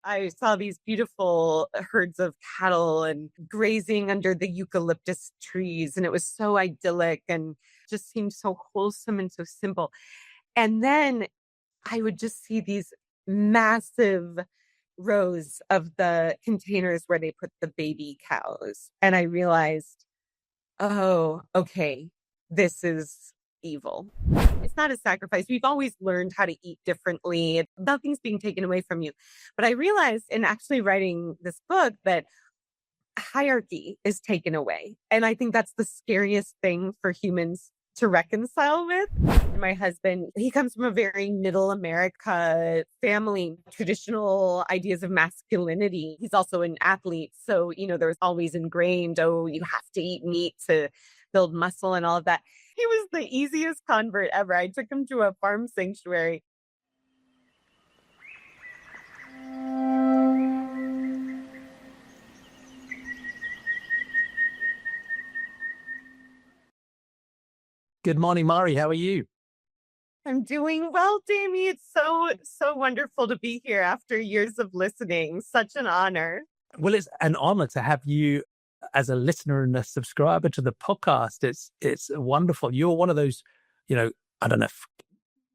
I saw these beautiful herds of cattle and grazing under the eucalyptus trees. And it was so idyllic and just seemed so wholesome and so simple. And then I would just see these massive rows of the containers where they put the baby cows. And I realized, oh, okay, this is evil. It's not a sacrifice. We've always learned how to eat differently. Nothing's being taken away from you. But I realized in actually writing this book that hierarchy is taken away. And I think that's the scariest thing for humans to reconcile with. My husband, he comes from a very middle America family, traditional ideas of masculinity. He's also an athlete. So, there was always ingrained, oh, you have to eat meat to build muscle and all of that. He was the easiest convert ever. I took him to a farm sanctuary. Good morning, Mari. How are you? I'm doing well, Damie. It's so wonderful to be here after years of listening. Such an honor. Well, it's an honor to have you as a listener and a subscriber to the podcast. It's wonderful. You're one of those, I don't know if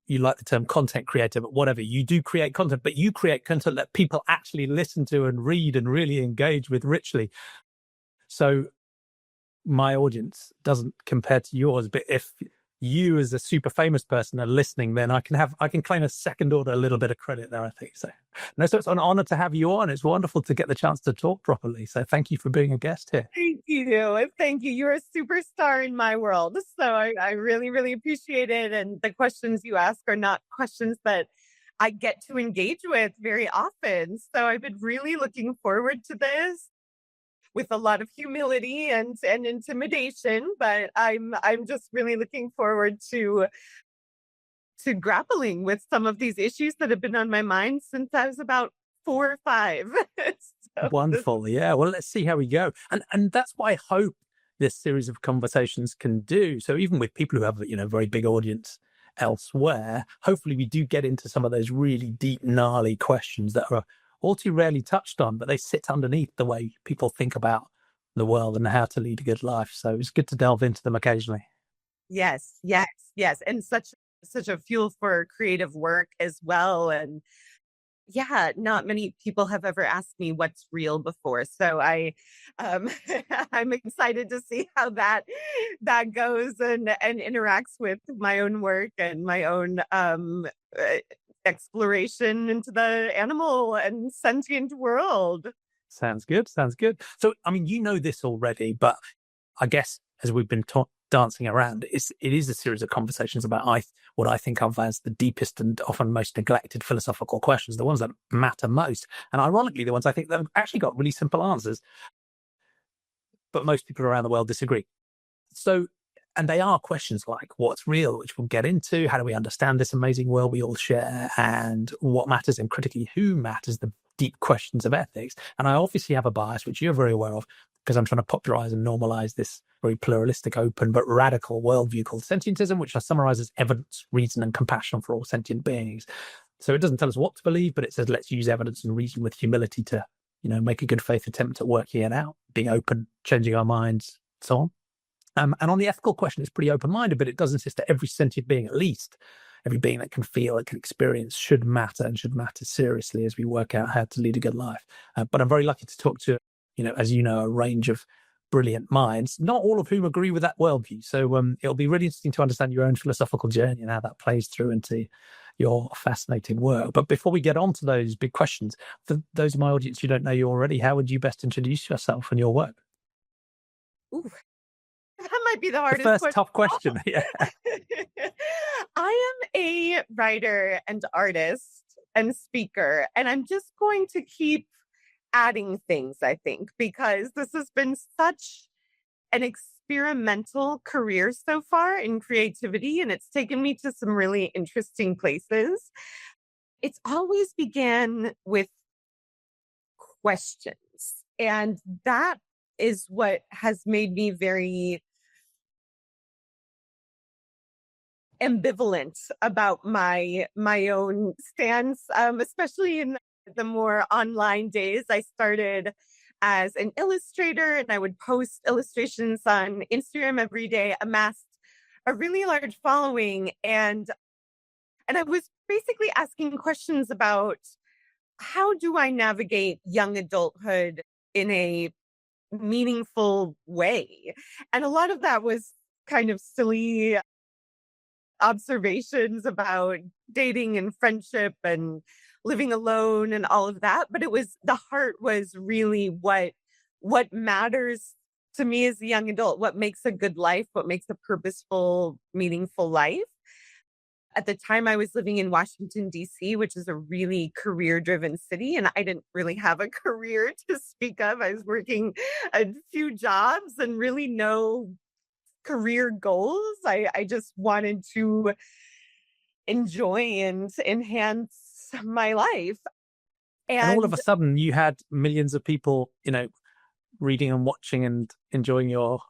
you like the term content creator, but whatever. You do create content, but you create content that people actually listen to and read and really engage with richly. So my audience doesn't compare to yours, but if you as a super famous person are listening, then I can claim a second order a little bit of credit there, I think. So so it's an honor to have you on. It's wonderful to get the chance to talk properly. So thank you for being a guest here. Thank you. Thank you. You're a superstar in my world. So I really, really appreciate it. And the questions you ask are not questions that I get to engage with very often. So I've been really looking forward to this with a lot of humility and intimidation, but I'm just really looking forward to grappling with some of these issues that have been on my mind since I was about 4 or 5. Wonderful. Yeah. Well, let's see how we go. And that's what I hope this series of conversations can do. So even with people who have, very big audience elsewhere, hopefully we do get into some of those really deep, gnarly questions that are all too rarely touched on, but they sit underneath the way people think about the world and how to lead a good life. So it's good to delve into them occasionally. Yes. And such a fuel for creative work as well. And yeah, not many people have ever asked me what's real before. So I'm excited to see how that goes and interacts with my own work and my own exploration into the animal and sentient world. Sounds good. So, you know this already, but I guess as we've been dancing around, it is a series of conversations about what I think of as the deepest and often most neglected philosophical questions, the ones that matter most. And ironically, the ones I think that have actually got really simple answers, but most people around the world disagree. So, and they are questions like what's real, which we'll get into, how do we understand this amazing world we all share, and what matters, and critically, who matters, the deep questions of ethics. And I obviously have a bias, which you're very aware of, because I'm trying to popularize and normalize this very pluralistic, open, but radical worldview called Sentientism, which I summarize as evidence, reason, and compassion for all sentient beings. So it doesn't tell us what to believe, but it says let's use evidence and reason with humility to, make a good faith attempt at working it out, being open, changing our minds, so on. And on the ethical question, it's pretty open-minded, but it does insist that every sentient being, at least every being that can feel, that can experience, should matter and should matter seriously as we work out how to lead a good life. But I'm very lucky to talk to, as you know, a range of brilliant minds, not all of whom agree with that worldview. So it'll be really interesting to understand your own philosophical journey and how that plays through into your fascinating work. But before we get on to those big questions, for those of my audience who don't know you already, how would you best introduce yourself and your work? Ooh. That might be the hardest first tough question. Yeah. I am a writer and artist and speaker, and I'm just going to keep adding things, I think, because this has been such an experimental career so far in creativity, and it's taken me to some really interesting places. It's always began with questions, and that is what has made me very ambivalent about my own stance, especially in the more online days, I started as an illustrator and I would post illustrations on Instagram every day, amassed a really large following. And I was basically asking questions about how do I navigate young adulthood in a meaningful way? And a lot of that was kind of silly observations about dating and friendship and living alone and all of that, but it was the heart was really what matters to me as a young adult, what makes a good life, what makes a purposeful, meaningful life. At the time, I was living in Washington, D.C., which is a really career driven city. And I didn't really have a career to speak of. I was working a few jobs and really no career goals. I just wanted to enjoy and enhance my life. And all of And a sudden, you had millions of people, reading and watching and enjoying your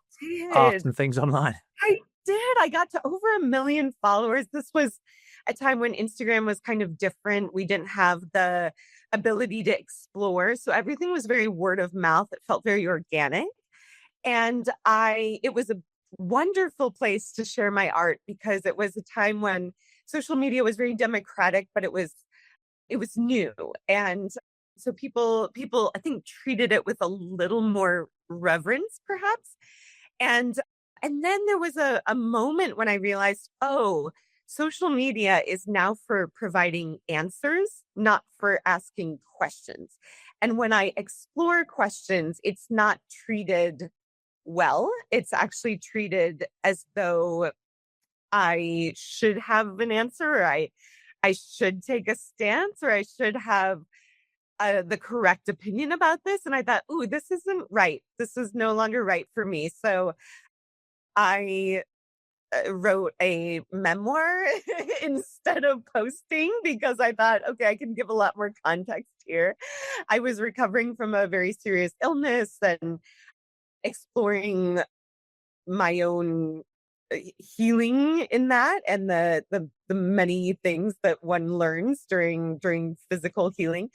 art did and things online. I did. I got to over 1 million followers. This was a time when Instagram was kind of different. We didn't have the ability to explore. So everything was very word of mouth. It felt very organic. And it was a wonderful place to share my art because it was a time when social media was very democratic, but it was new. And so people I think treated it with a little more reverence, perhaps. And and then there was a moment when I realized, oh, social media is now for providing answers, not for asking questions. And when I explore questions, it's not treated well. It's actually treated as though I should have an answer, or I should take a stance, or I should have the correct opinion about this. And I thought, ooh, this isn't right. This is no longer right for me. So I wrote a memoir instead of posting because I thought, okay, I can give a lot more context here. I was recovering from a very serious illness and exploring my own healing in that and the many things that one learns during physical healing.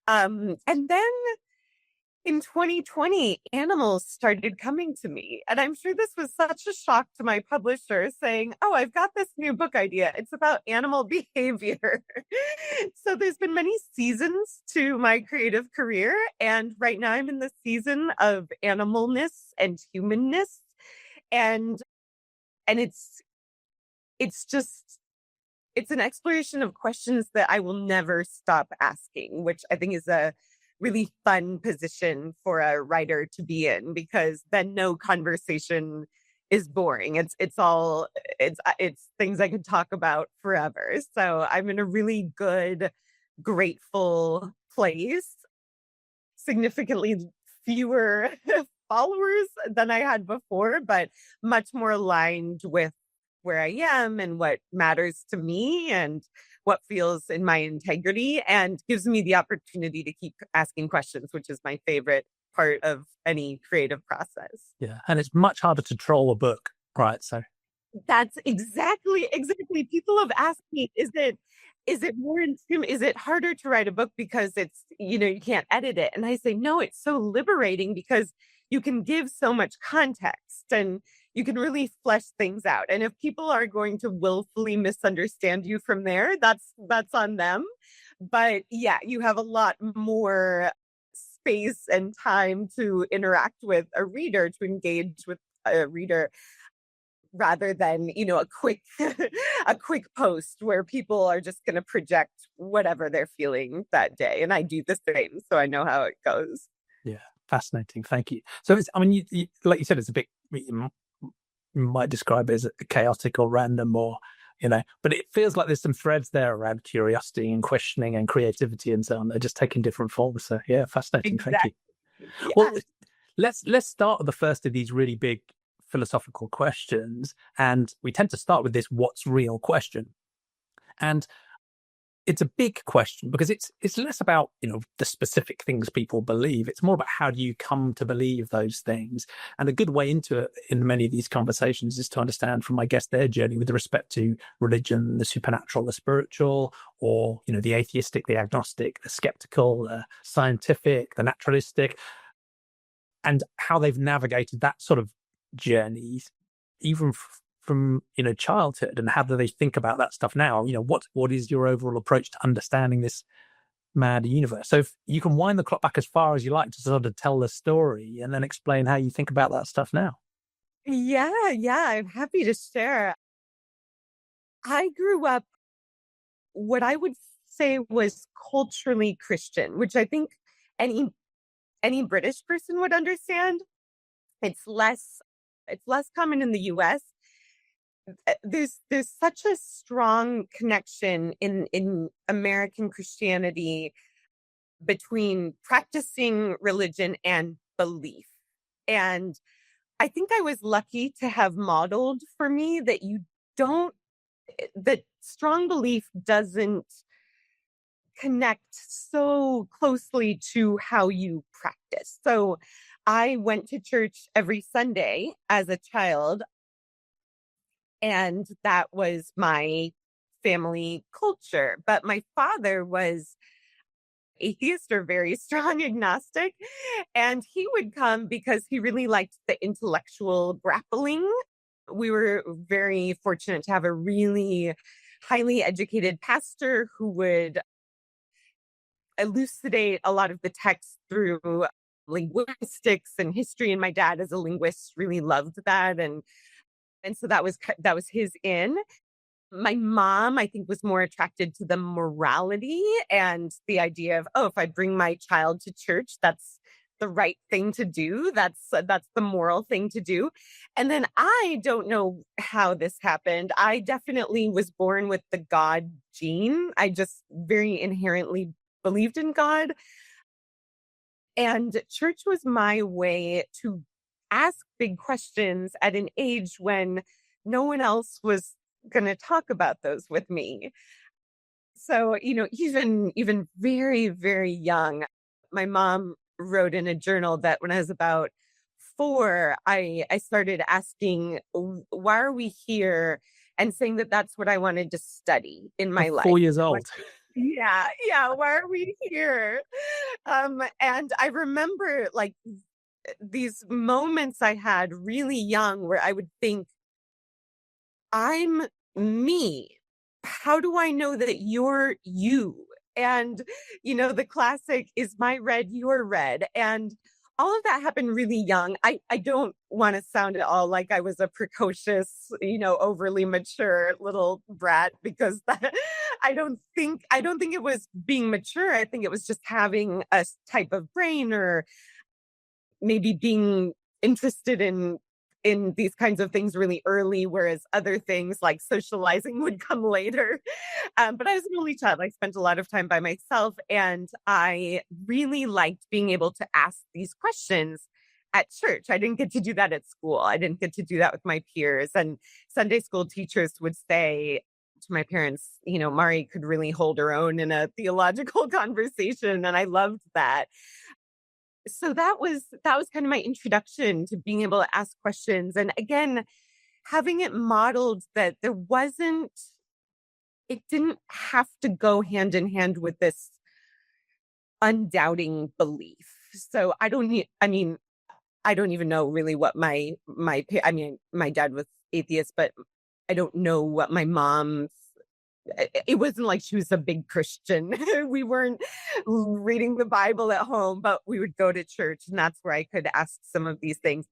And then in 2020, animals started coming to me. And I'm sure this was such a shock to my publisher saying, oh, I've got this new book idea. It's about animal behavior. So there's been many seasons to my creative career. And right now I'm in the season of animalness and humanness. And and it's just it's an exploration of questions that I will never stop asking, which I think is a really fun position for a writer to be in because then no conversation is boring. It's things I could talk about forever. So I'm in a really good, grateful place, significantly fewer followers than I had before, but much more aligned with where I am and what matters to me and what feels in my integrity and gives me the opportunity to keep asking questions, which is my favorite part of any creative process. Yeah. And it's much harder to troll a book, right? So That's exactly. People have asked me, is it more is it harder to write a book because you can't edit it? And I say, no, it's so liberating because you can give so much context and you can really flesh things out. And if people are going to willfully misunderstand you from there, that's on them. But yeah, you have a lot more space and time to interact with a reader, to engage with a reader rather than a quick a quick post where people are just going to project whatever they're feeling that day, and I do the same, so I know how it goes. yeah, fascinating. Thank you. So you, like you said, it's a bit, you might describe it as chaotic or random or but it feels like there's some threads there around curiosity and questioning and creativity and so on. They're just taking different forms. So yeah, fascinating. Thank you. Exactly. Well, Yeah. let's start with the first of these really big philosophical questions, and we tend to start with this "what's real" question. And it's a big question because it's less about, the specific things people believe. It's more about how do you come to believe those things. And a good way into it in many of these conversations is to understand from my guest their journey with respect to religion, the supernatural, the spiritual, or, the atheistic, the agnostic, the skeptical, the scientific, the naturalistic, and how they've navigated that sort of journey, even from childhood, and how do they think about that stuff now? What is your overall approach to understanding this mad universe? So if you can wind the clock back as far as you like to sort of tell the story and then explain how you think about that stuff now. Yeah, I'm happy to share. I grew up what I would say was culturally Christian, which I think any any British person would understand. It's less it's less common in the US. There's such a strong connection in American Christianity between practicing religion and belief. And I think I was lucky to have modeled for me that don't that strong belief doesn't connect so closely to how you practice. So I went to church every Sunday as a child, and that was my family culture. But my father was atheist or very strong agnostic, and he would come because he really liked the intellectual grappling. We were very fortunate to have a really highly educated pastor who would elucidate a lot of the text through linguistics and history, and my dad as a linguist really loved that, and so that was his in. My mom, I think, was more attracted to the morality and the idea of, oh, if I bring my child to church, that's the right thing to do. That's the moral thing to do. And then I don't know how this happened. I definitely was born with the God gene. I just very inherently believed in God. And church was my way to ask big questions at an age when no one else was going to talk about those with me. So, even very, very young, my mom wrote in a journal that when I was about 4, I started asking, why are we here? And saying that that's what I wanted to study in my At 4 years life. old. Yeah. Why are we here? And I remember like these moments I had really young where I would think, I'm me. How do I know that you're you? And, the classic is my red, your red. And all of that happened really young. I don't want to sound at all like I was a precocious, overly mature little brat, because I don't think it was being mature. I think it was just having a type of brain, or maybe being interested in these kinds of things really early, whereas other things like socializing would come later. But I was an only child. I spent a lot of time by myself, and I really liked being able to ask these questions at church. I didn't get to do that at school. I didn't get to do that with my peers. And Sunday school teachers would say to my parents, Mari could really hold her own in a theological conversation. And I loved that. So that was kind of my introduction to being able to ask questions. And again, having it modeled that it didn't have to go hand in hand with this undoubting belief. So I don't even know really what my dad was atheist, but I don't know what my mom's it wasn't like she was a big Christian. We weren't reading the Bible at home, but we would go to church, and that's where I could ask some of these things.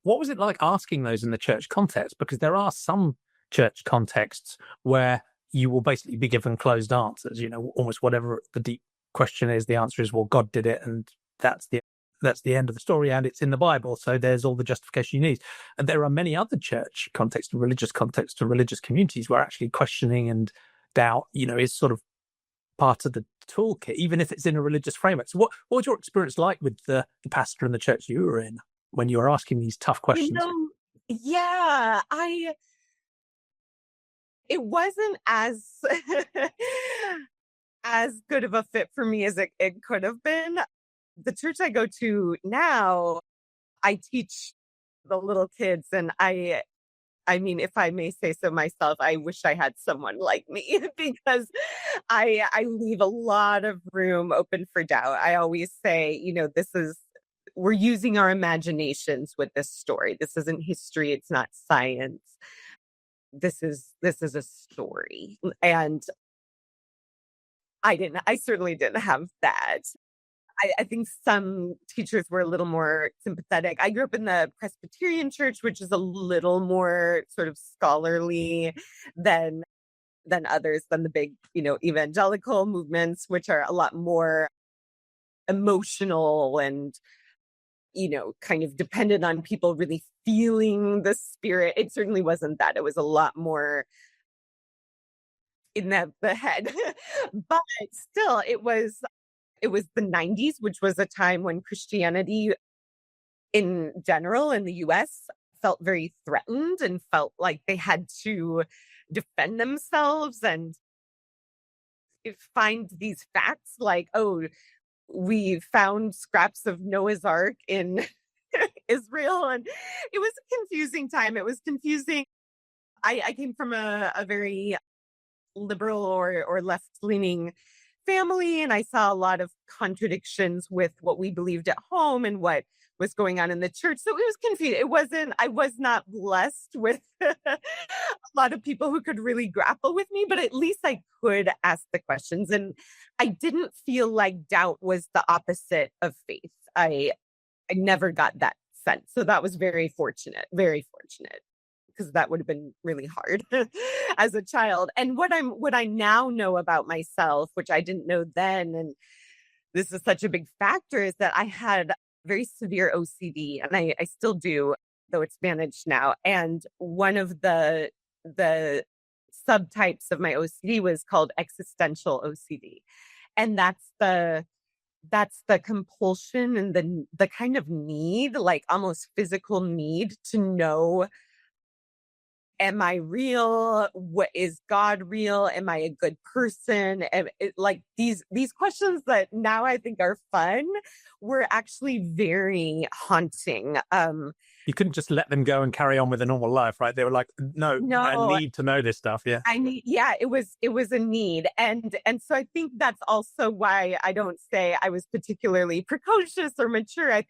What was it like asking those in the church context? Because there are some church contexts where you will basically be given closed answers, almost whatever the deep question is, the answer is, well, God did it, and that's the end of the story, and it's in the Bible, so there's all the justification you need. And there are many other church contexts, religious contexts, to religious communities where actually questioning and doubt, is sort of part of the toolkit, even if it's in a religious framework. So what was your experience like with the pastor and the church you were in when you were asking these tough questions? Yeah, it wasn't as as good of a fit for me as it could have been. The church I go to now, I teach the little kids, and I mean, if I may say so myself, I wish I had someone like me because I leave a lot of room open for doubt. I always say, we're using our imaginations with this story. This isn't history, it's not science. This is a story. And I certainly didn't have that. I think some teachers were a little more sympathetic. I grew up in the Presbyterian church, which is a little more sort of scholarly than others, than the big, evangelical movements, which are a lot more emotional and, kind of dependent on people really feeling the spirit. It certainly wasn't that. It was a lot more in the head. But still, it was the 90s, which was a time when Christianity in general in the US felt very threatened and felt like they had to defend themselves and find these facts like, oh, we found scraps of Noah's Ark in Israel. And it was a confusing time. It was confusing. I came from a very liberal or left leaning family, and I saw a lot of contradictions with what we believed at home and what was going on in the church. So it was confusing. I was not blessed with a lot of people who could really grapple with me, but at least I could ask the questions. And I didn't feel like doubt was the opposite of faith. I never got that sense. So that was very fortunate, because that would have been really hard as a child. And what I now know about myself, which I didn't know then, and this is such a big factor, is that I had very severe OCD, and I still do, though it's managed now. And one of the subtypes of my OCD was called existential OCD. And that's the compulsion and the kind of need, like almost physical need to know, am I real? What is God real? Am I a good person? Like these questions that now I think are fun were actually very haunting. You couldn't just let them go and carry on with a normal life, right? They were like, no, I No, need to know this stuff. Yeah. yeah, it was a need. And so I think that's also why I don't say I was particularly precocious or mature. I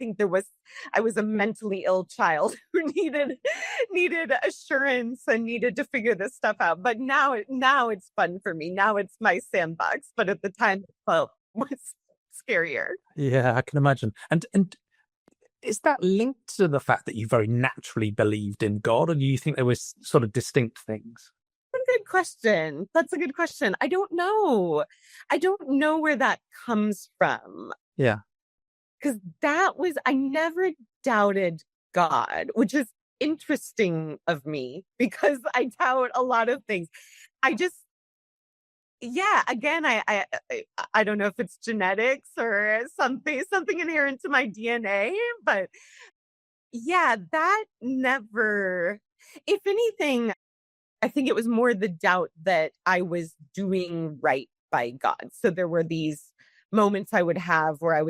was a mentally ill child who needed assurance and needed to figure this stuff out. But now it's fun for me. Now it's my sandbox. But at the time it was scarier. Yeah, I can imagine. And is that linked to the fact that you very naturally believed in God, or do you think there was sort of distinct things? Good question. That's a good question. I don't know. I don't know where that comes from. Yeah. Because I never doubted God, which is interesting of me because I doubt a lot of things. I just, yeah, again, I don't know if it's genetics or something inherent to my DNA, but yeah, that never, if anything, I think it was more the doubt that I was doing right by God. So there were these moments I would have where I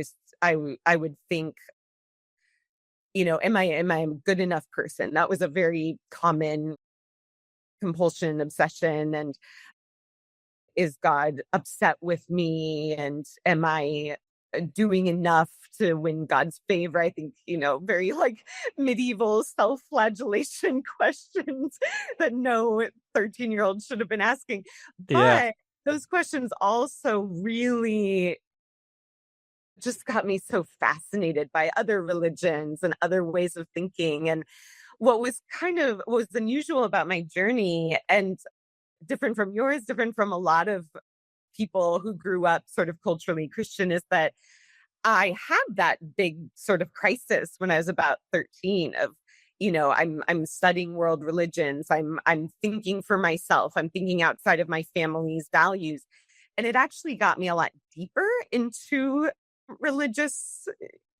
would think, am I a good enough person? That was a very common compulsion, obsession. And is God upset with me? And am I doing enough to win God's favor? I think, very like medieval self-flagellation questions that no 13-year-old should have been asking. Yeah. But those questions also really just got me so fascinated by other religions and other ways of thinking. And what was unusual about my journey, and different from yours, different from a lot of people who grew up sort of culturally Christian, is that I had that big sort of crisis when I was about 13 of, I'm studying world religions. I'm thinking for myself. I'm thinking outside of my family's values. And it actually got me a lot deeper into religious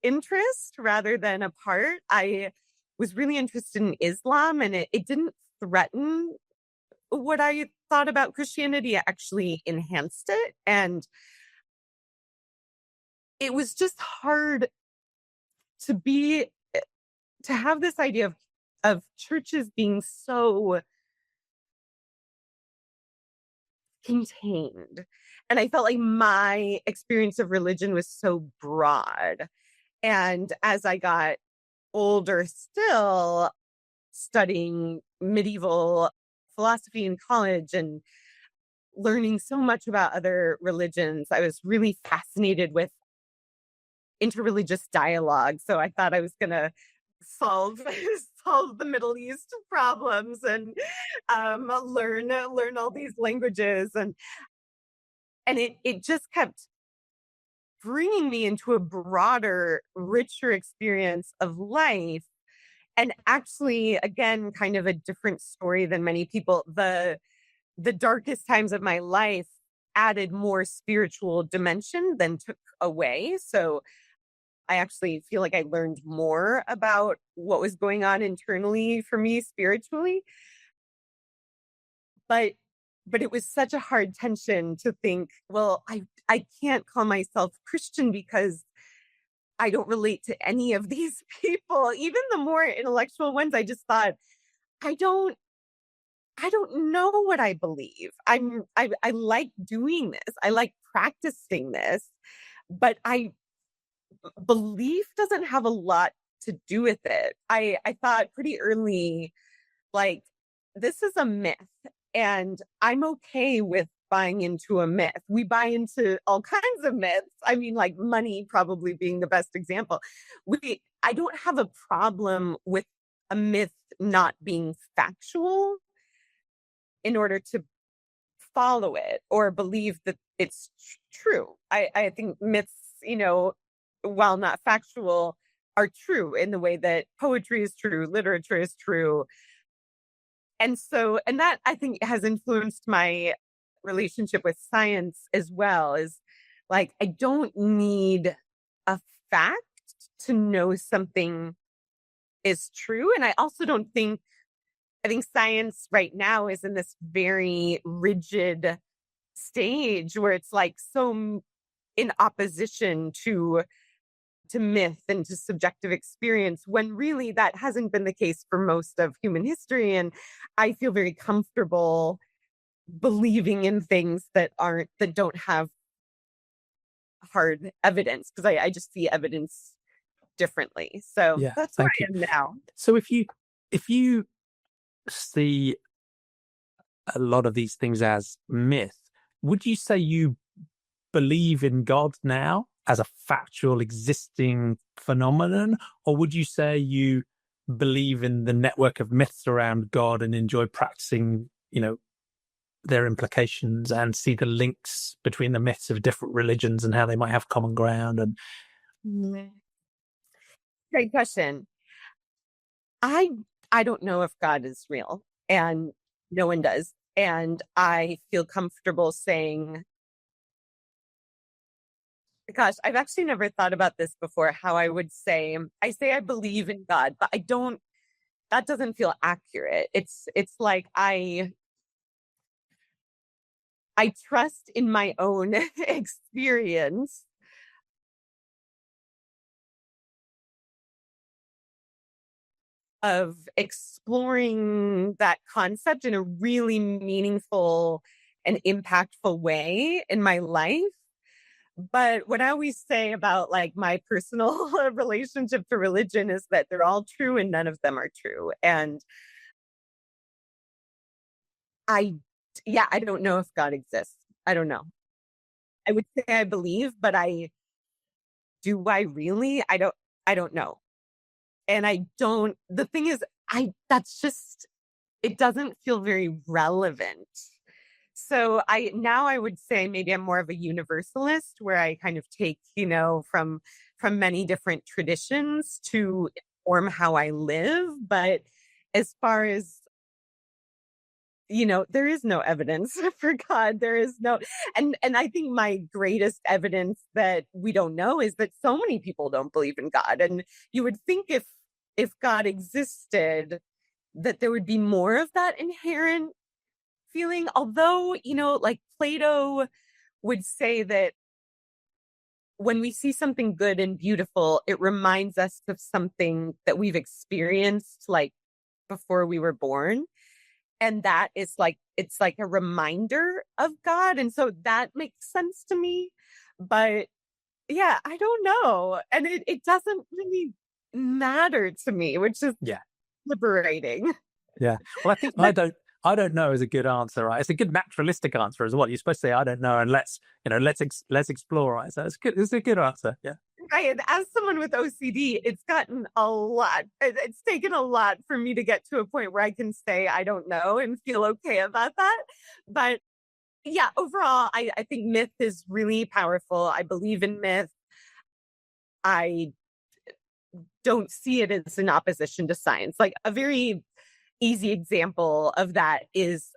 interest rather than apart. I was really interested in Islam, and it didn't threaten what I thought about Christianity, it actually enhanced it. And it was just hard to be to have this idea of churches being so contained. And I felt like my experience of religion was so broad. And as I got older still, studying medieval philosophy in college and learning so much about other religions, I was really fascinated with interreligious dialogue. So I thought I was going to solve solve the Middle East problems and learn all these languages, and it just kept bringing me into a broader, richer experience of life. And actually, again, kind of a different story than many people. The darkest times of my life added more spiritual dimension than took away. So I actually feel like I learned more about what was going on internally for me spiritually. But it was such a hard tension to think, well, I can't call myself Christian because I don't relate to any of these people. Even the more intellectual ones, I just thought, I don't I don't know what I believe. I like doing this. I like practicing this, but I belief doesn't have a lot to do with it. I thought pretty early, like, this is a myth, and I'm okay with buying into a myth. We buy into all kinds of myths. I mean, like money probably being the best example. I don't have a problem with a myth not being factual in order to follow it or believe that it's true. I think myths, while not factual, are true in the way that poetry is true, literature is true. And that I think has influenced my relationship with science as well, is like, I don't need a fact to know something is true. And I think science right now is in this very rigid stage where it's like in opposition to myth and to subjective experience, when really that hasn't been the case for most of human history. And I feel very comfortable believing in things that don't have hard evidence, because I just see evidence differently. So Yeah, that's where thank I you. am now. So if you see a lot of these things as myth, would you say you believe in God now as a factual existing phenomenon, or would you say you believe in the network of myths around God and enjoy practicing, their implications and see the links between the myths of different religions and how they might have common ground? And Great question. I I don't know if God is real, and no one does. And I feel comfortable saying, gosh, I've actually never thought about this before, how I say I believe in God, but that doesn't feel accurate. It's like I trust in my own experience of exploring that concept in a really meaningful and impactful way in my life. But what I always say about like my personal relationship to religion is that they're all true and none of them are true. And I, yeah, I don't know if God exists. I don't know. I would say I believe, but do I really? I don't know. And the thing is, it doesn't feel very relevant. So I would say maybe I'm more of a universalist, where I kind of take, from many different traditions to inform how I live. But as far as, there is no evidence for God. There is no, and I think my greatest evidence that we don't know is that so many people don't believe in God. And you would think if God existed, that there would be more of that inherent feeling, although, like Plato would say that when we see something good and beautiful, it reminds us of something that we've experienced like before we were born. And that is like, it's like a reminder of God. And so that makes sense to me. But yeah, I don't know. And it doesn't really matter to me, which is Yeah. liberating. Yeah. Well, I think But I don't know is a good answer, right? It's a good naturalistic answer as well. You're supposed to say, I don't know, and let's explore, right? So it's good. It's a good answer. Yeah. right, as someone with OCD, it's gotten a lot. It's taken a lot for me to get to a point where I can say I don't know and feel okay about that. But yeah, overall, I think myth is really powerful. I believe in myth. I don't see it as in opposition to science. Like a very easy example of that is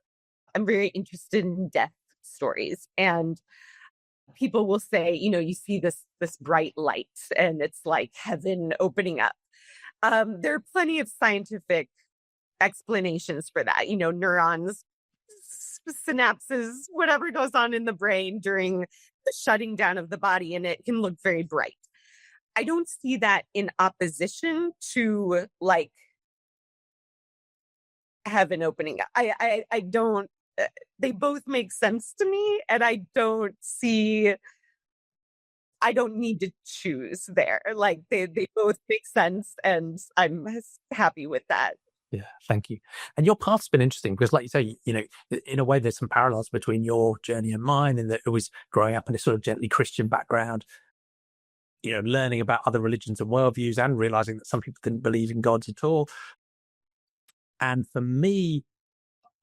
I'm very interested in death stories. And people will say, you see this bright light and it's like heaven opening up. There are plenty of scientific explanations for that. Neurons, synapses, whatever goes on in the brain during the shutting down of the body, and it can look very bright. I don't see that in opposition to like heaven opening up. I don't. They both make sense to me, and I don't need to choose there. Like they both make sense, and I'm happy with that. Yeah, thank you. And your path's been interesting because, like you say, in a way, there's some parallels between your journey and mine, in that it was growing up in a sort of gently Christian background, learning about other religions and worldviews, and realizing that some people didn't believe in gods at all. And for me,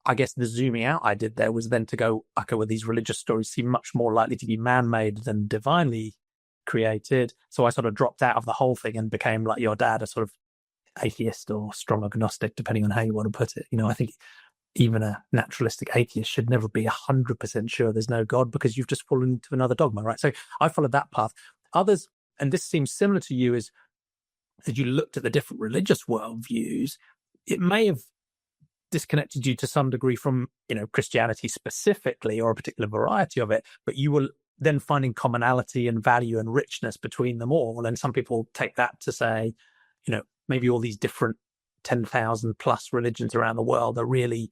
I guess the zooming out I did there was then to go, okay, well, these religious stories seem much more likely to be man-made than divinely created. So I sort of dropped out of the whole thing and became, like your dad, a sort of atheist or strong agnostic, depending on how you want to put it. I think even a naturalistic atheist should never be 100% sure there's no God, because you've just fallen into another dogma, right? So I followed that path. Others, and this seems similar to you, is as you looked at the different religious worldviews, it may have disconnected you to some degree from, Christianity specifically, or a particular variety of it, but you were then finding commonality and value and richness between them all. And some people take that to say, maybe all these different 10,000 plus religions around the world are really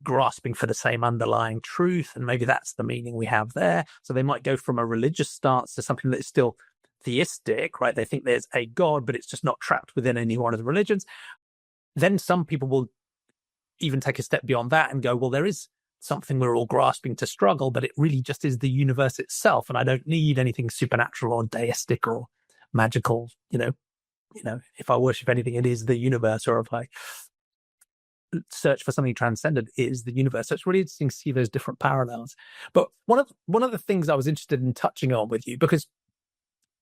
grasping for the same underlying truth. And maybe that's the meaning we have there. So they might go from a religious stance to something that is still theistic, right? They think there's a God, but it's just not trapped within any one of the religions. Then some people will even take a step beyond that and go, well, there is something we're all grasping to struggle, but it really just is the universe itself. And I don't need anything supernatural or deistic or magical. If I worship anything, it is the universe, or if I search for something transcendent, it is the universe. So it's really interesting to see those different parallels. But one of the things I was interested in touching on with you, because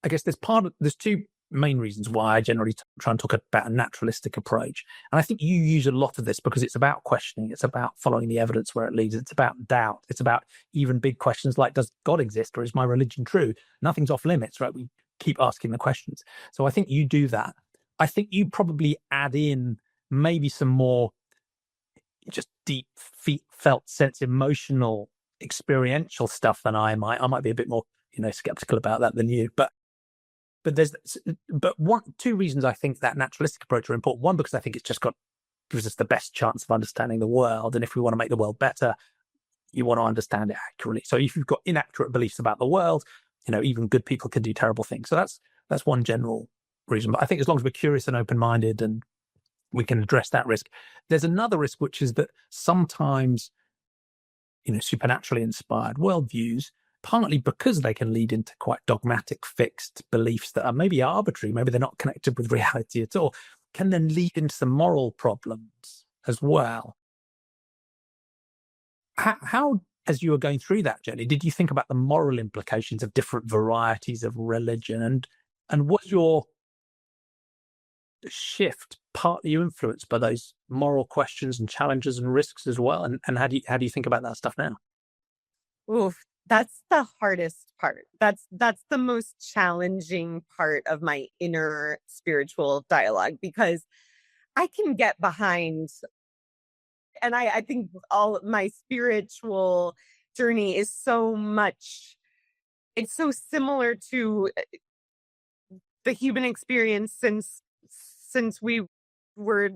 I guess there's two main reasons why I generally try and talk about a naturalistic approach. And I think you use a lot of this because it's about questioning. It's about following the evidence where it leads. It's about doubt. It's about even big questions like, does God exist, or is my religion true? Nothing's off limits, right? We keep asking the questions. So I think you do that. I think you probably add in maybe some more just deep felt sense, emotional, experiential stuff than I might. I might be a bit more, skeptical about that than you. But two reasons I think that naturalistic approach are important. One, because I think it's just gives us the best chance of understanding the world. And if we want to make the world better, you want to understand it accurately. So if you've got inaccurate beliefs about the world, even good people can do terrible things. So that's one general reason. But I think as long as we're curious and open-minded and we can address that risk. There's another risk, which is that sometimes, supernaturally inspired worldviews, partly because they can lead into quite dogmatic, fixed beliefs that are maybe arbitrary, maybe they're not connected with reality at all, can then lead into some moral problems as well. How, as you were going through that journey, did you think about the moral implications of different varieties of religion? And was your shift partly influenced by those moral questions and challenges and risks as well? And how do you think about that stuff now? Oof, that's the hardest part. That's the most challenging part of my inner spiritual dialogue, because I can get behind And I think all my spiritual journey is so much, it's so similar to the human experience since we were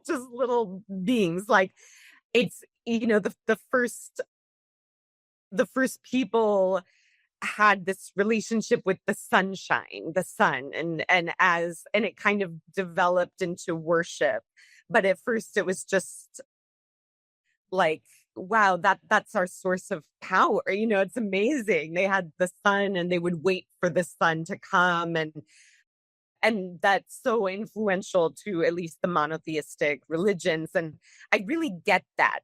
just little beings. Like it's, the first people had this relationship with the sunshine, the sun, and it kind of developed into worship. But at first it was just like, wow, that's our source of power. It's amazing. They had the sun and they would wait for the sun to come, and that's so influential to at least the monotheistic religions. And I really get that.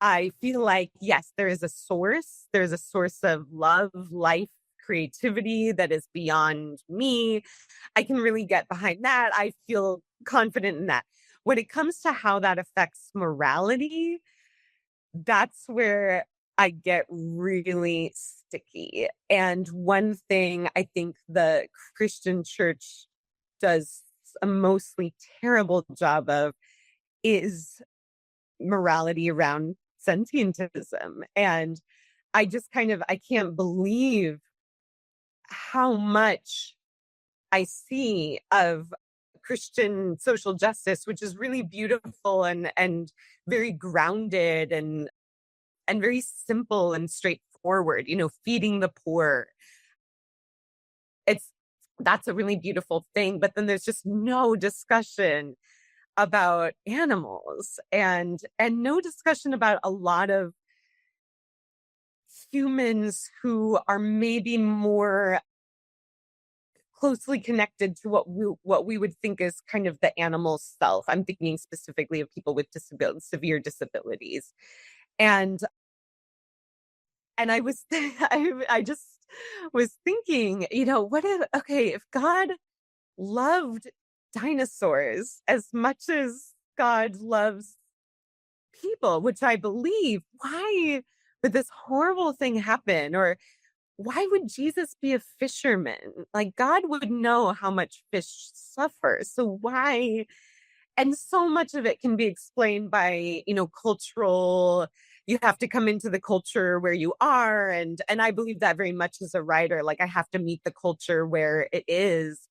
I feel like, yes, there's a source of love, life, creativity that is beyond me. I can really get behind that. I feel confident in that. When it comes to how that affects morality, that's where I get really sticky. And one thing I think the Christian church does a mostly terrible job of is morality around sentientism. And I can't believe how much I see of Christian social justice, which is really beautiful and very grounded and very simple and straightforward, feeding the poor. That's a really beautiful thing. But then there's just no discussion about animals and no discussion about a lot of humans who are maybe more closely connected to what we would think is kind of the animal self. I'm thinking specifically of people with severe disabilities. And I was I just was thinking, if God loved dinosaurs as much as God loves people, which I believe, why would this horrible thing happen? Or why would Jesus be a fisherman? Like, God would know how much fish suffer. So why? And so much of it can be explained by, cultural, you have to come into the culture where you are. And I believe that very much as a writer, like I have to meet the culture where it is.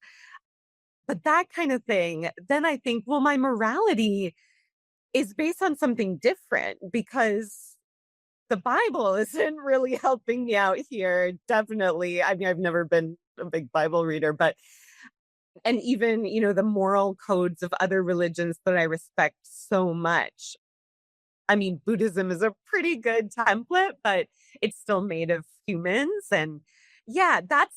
But that kind of thing, then I think, well, my morality is based on something different, because the Bible isn't really helping me out here. Definitely. I mean, I've never been a big Bible reader, and even, the moral codes of other religions that I respect so much. I mean, Buddhism is a pretty good template, but it's still made of humans. And yeah, that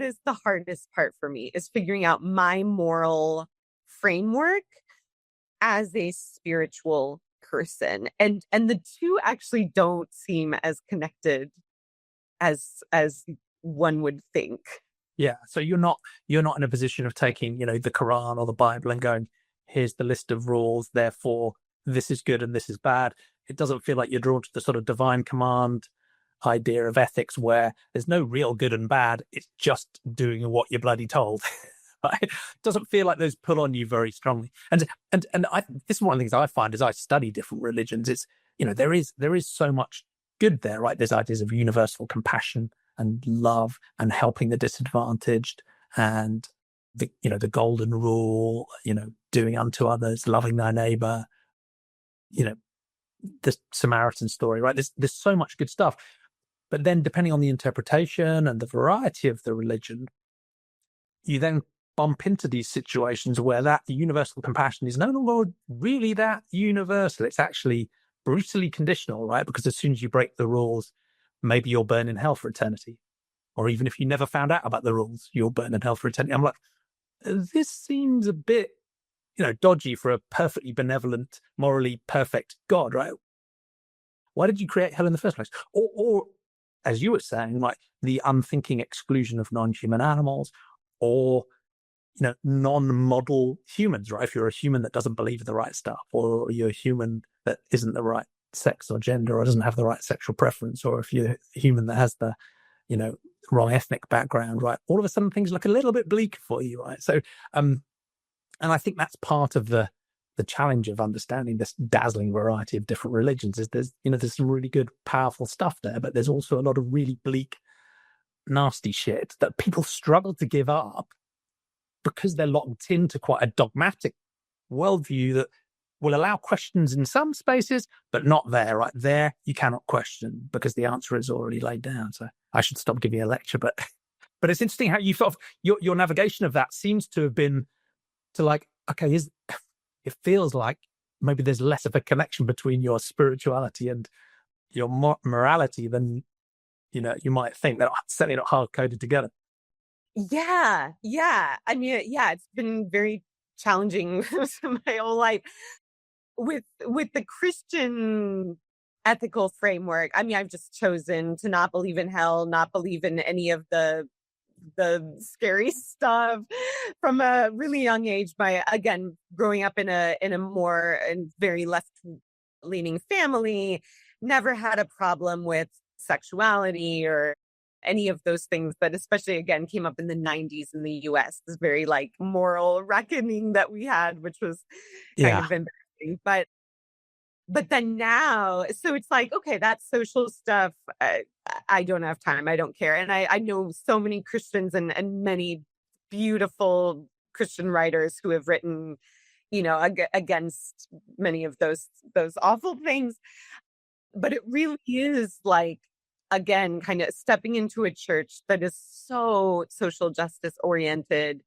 is the hardest part for me, is figuring out my moral framework as a spiritual person. And the two actually don't seem as connected as one would think. Yeah. So you're not in a position of taking, the Quran or the Bible and going, here's the list of rules, therefore this is good and this is bad. It doesn't feel like you're drawn to the sort of divine command idea of ethics where there's no real good and bad. It's just doing what you're bloody told. It doesn't feel like those pull on you very strongly. And this is one of the things I find as I study different religions. It's, there is so much good there, right? There's ideas of universal compassion and love and helping the disadvantaged, and the golden rule, doing unto others, loving thy neighbor, the Samaritan story, right? There's so much good stuff. But then depending on the interpretation and the variety of the religion, you then bump into these situations where that universal compassion is no longer really that universal. It's actually brutally conditional, right? Because as soon as you break the rules, maybe you'll burn in hell for eternity. Or even if you never found out about the rules, you'll burn in hell for eternity. I'm like, this seems a bit, dodgy for a perfectly benevolent, morally perfect God, right? Why did you create hell in the first place? Or as you were saying, like the unthinking exclusion of non-human animals, or non-model humans, right? If you're a human that doesn't believe in the right stuff, or you're a human that isn't the right sex or gender, or doesn't have the right sexual preference, or if you're a human that has the, wrong ethnic background, right? All of a sudden things look a little bit bleak for you, right? So, and I think that's part of the the challenge of understanding this dazzling variety of different religions is there's some really good, powerful stuff there, but there's also a lot of really bleak, nasty shit that people struggle to give up because they're locked into quite a dogmatic worldview that will allow questions in some spaces, but not there. Right there, you cannot question because the answer is already laid down. So I should stop giving a lecture, but it's interesting how you sort of your navigation of that seems to have been to like, okay, it feels like maybe there's less of a connection between your spirituality and your morality than you might think. They're certainly not hard coded together. Yeah. I mean, yeah, it's been very challenging my whole life with the Christian ethical framework. I mean, I've just chosen to not believe in hell, not believe in any of the scary stuff from a really young age. By again, growing up in a more and very left leaning family, never had a problem with sexuality or any of those things, but especially again came up in the 90s in the US, this very like moral reckoning that we had, which was kind Yeah. of embarrassing. But then now, so it's like, okay, that social stuff, I don't have time. I don't care. And I know so many Christians and many beautiful Christian writers who have written, against many of those awful things. But it really is like, again, kind of stepping into a church that is so social justice oriented,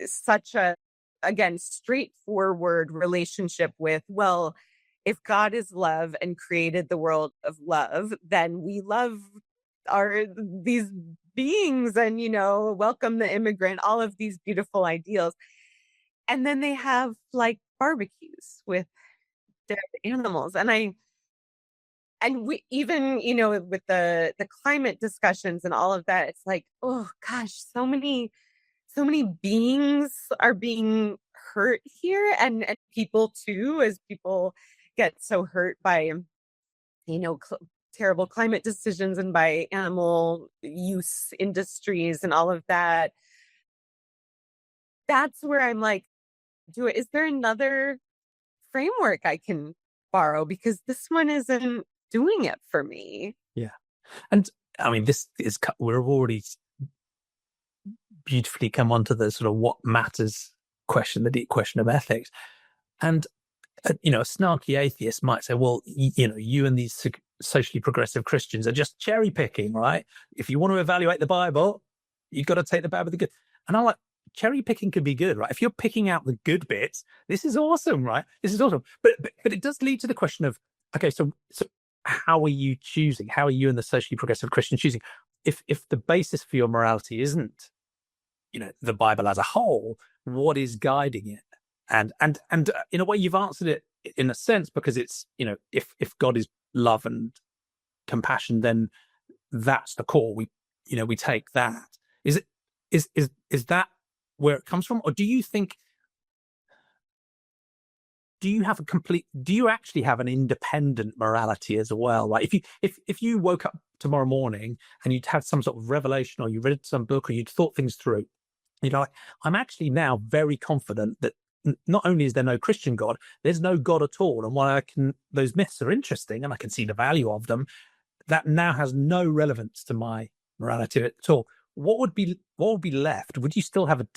such a, again, straightforward relationship with, well, if God is love and created the world of love, then we love these beings and, welcome the immigrant, all of these beautiful ideals. And then they have like barbecues with dead animals. And we even, with the climate discussions and all of that, it's like, oh gosh, so many beings are being hurt here, and people too, as people get so hurt by, terrible climate decisions and by animal use industries and all of that. That's where I'm like, is there another framework I can borrow? Because this one isn't doing it for me. Yeah. And I mean, we're already beautifully come onto the sort of what matters question, the deep question of ethics. And, a snarky atheist might say, well, you and these socially progressive Christians are just cherry picking, right? If you want to evaluate the Bible, you've got to take the bad with the good. And I'm like, cherry picking can be good, right? If you're picking out the good bits, this is awesome, right? This is awesome. But it does lead to the question of, okay, so how are you choosing? How are you and the socially progressive Christian choosing? If the basis for your morality isn't, the Bible as a whole, what is guiding it? And in a way, you've answered it in a sense, because it's, if God is love and compassion, then that's the core. We take that. Is that where it comes from, or do you think? Do you actually have an independent morality as well? Like if you woke up tomorrow morning and you'd had some sort of revelation, or you read some book, or you'd thought things through, like, I'm actually now very confident that not only is there no Christian God, there's no God at all. And while those myths are interesting and I can see the value of them, that now has no relevance to my morality at all. What would be left? Would you still have a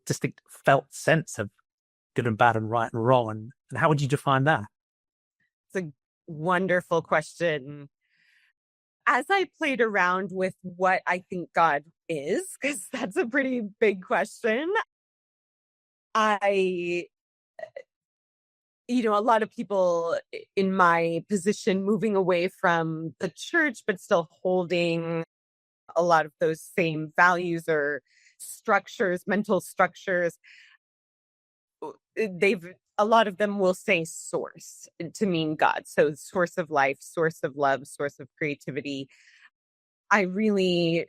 distinct felt sense of good and bad and right and wrong? And how would you define that? It's a wonderful question. As I played around with what I think God is, because that's a pretty big question, a lot of people in my position moving away from the church, but still holding a lot of those same values or structures, mental structures, a lot of them will say source to mean God. So source of life, source of love, source of creativity. I really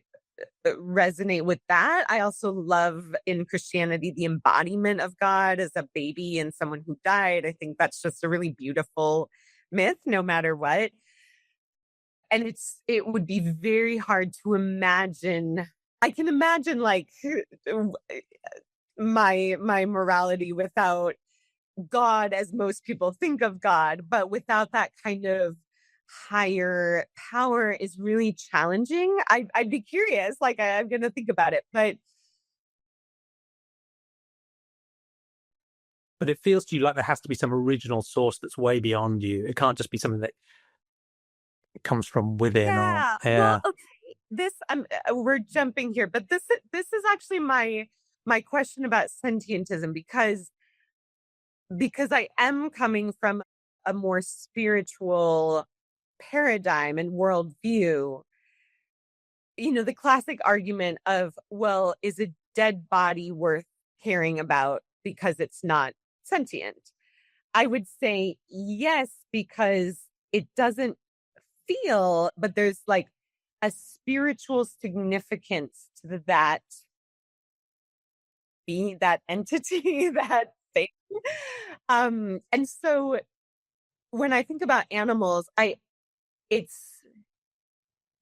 resonate with that. I also love in Christianity the embodiment of God as a baby and someone who died. I think that's just a really beautiful myth, no matter what. And it would be very hard to imagine. I can imagine like my morality without God as most people think of God, but without that kind of higher power is really challenging. I'd be curious, like I'm going to think about it, But it feels to you like there has to be some original source that's way beyond you. It can't just be something that comes from within or yeah. Well, yeah. okay. This we're jumping here, but this is actually my question about sentientism because I am coming from a more spiritual paradigm and worldview. You know, the classic argument of, well, is a dead body worth caring about because it's not sentient? I would say yes, because it doesn't feel, but there's like a spiritual significance to that being, that entity, that thing. And so when I think about animals, it's,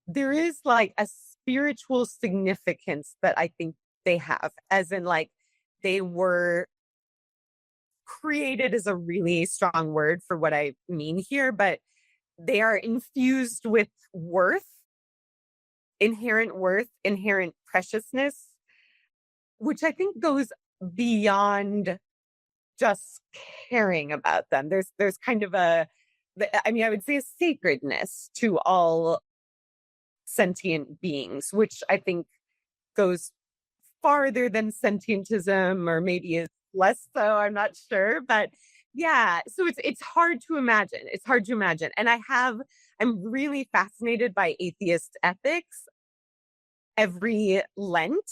there is like a spiritual significance that I think they have, as in like they were created is a really strong word for what I mean here, but they are infused with worth, inherent preciousness, which I think goes beyond just caring about them. There's kind of I mean, I would say a sacredness to all sentient beings, which I think goes farther than sentientism, or maybe is less so. I'm not sure, but yeah. So it's hard to imagine. It's hard to imagine, and I'm really fascinated by atheist ethics. Every Lent,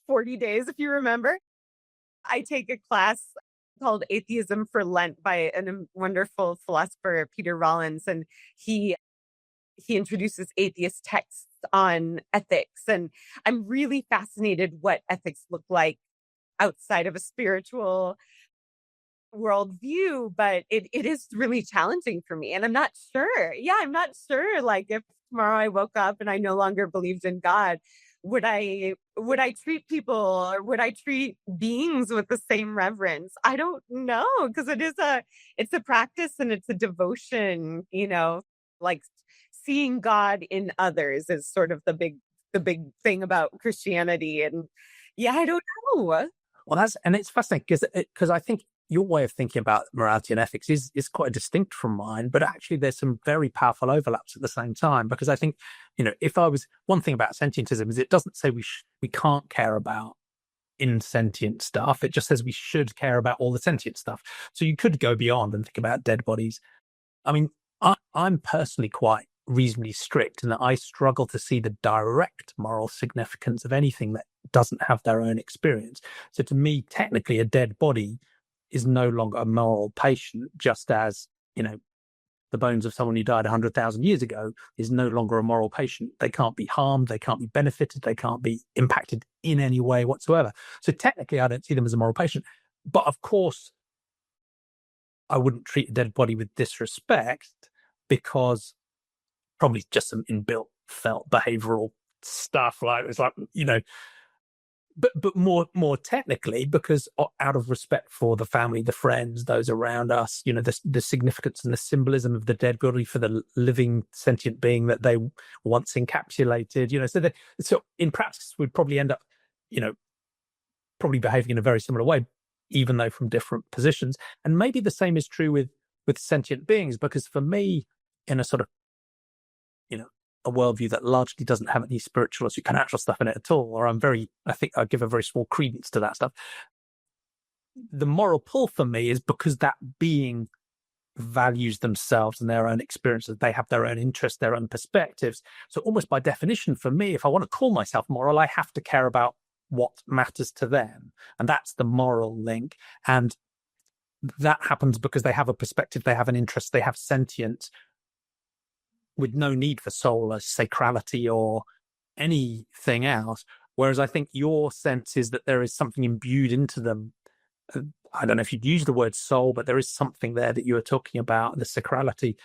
40 days, if you remember, I take a class called Atheism for Lent by a wonderful philosopher, Peter Rollins, and he he introduces atheist texts on ethics. And I'm really fascinated what ethics look like outside of a spiritual worldview, but it is really challenging for me. And I'm not sure. Yeah, I'm not sure. Like if tomorrow I woke up and I no longer believed in God, would I treat people, or would I treat beings with the same reverence? I don't know, because it's a practice and it's a devotion, like seeing God in others is sort of the big thing about Christianity. And yeah, I don't know. Well, it's fascinating because I think your way of thinking about morality and ethics is quite distinct from mine, but actually there's some very powerful overlaps at the same time. Because I think, if I was one thing about sentientism is it doesn't say we can't care about insentient stuff. It just says we should care about all the sentient stuff. So you could go beyond and think about dead bodies. I mean, I'm personally quite reasonably strict in that I struggle to see the direct moral significance of anything that doesn't have their own experience. So to me, technically, a dead body is no longer a moral patient, just as, the bones of someone who died 100,000 years ago is no longer a moral patient. They can't be harmed, they can't be benefited, they can't be impacted in any way whatsoever. So technically, I don't see them as a moral patient. But of course, I wouldn't treat a dead body with disrespect, because probably just some inbuilt felt behavioral stuff. Like it's like, but more technically, because out of respect for the family, the friends, those around us, the significance and the symbolism of the dead body for the living sentient being that they once encapsulated, so in practice we'd probably end up, probably behaving in a very similar way, even though from different positions. And maybe the same is true with sentient beings, because for me, in a sort of, a worldview that largely doesn't have any spiritual or supernatural stuff in it at all, or I think I give a very small credence to that stuff. The moral pull for me is because that being values themselves and their own experiences. They have their own interests, their own perspectives. So almost by definition, for me, if I want to call myself moral, I have to care about what matters to them. And that's the moral link. And that happens because they have a perspective, they have an interest, they have sentience, with no need for soul or sacrality or anything else. Whereas I think your sense is that there is something imbued into them. I don't know if you'd use the word soul, but there is something there that you were talking about, the sacrality.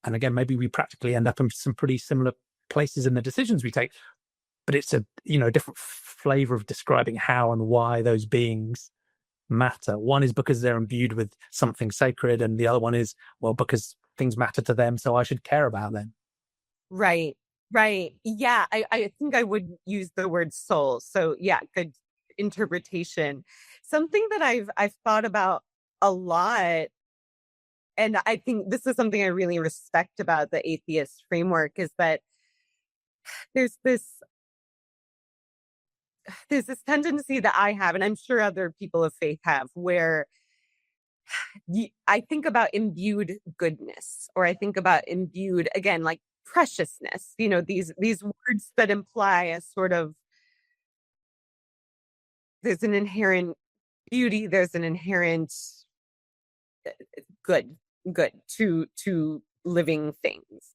And again, maybe we practically end up in some pretty similar places in the decisions we take. But it's a different flavor of describing how and why those beings matter. One is because they're imbued with something sacred, and the other one is, well, because things matter to them, so I should care about them. Right. Right. Yeah. I think I would use the word soul. So yeah, good interpretation. Something that I've thought about a lot, and I think this is something I really respect about the atheist framework, is that there's this there's this tendency that I have, and I'm sure other people of faith have, where I think about imbued goodness, or I think about imbued, again, like preciousness, these words that imply a sort of, there's an inherent beauty, there's an inherent good, good to living things.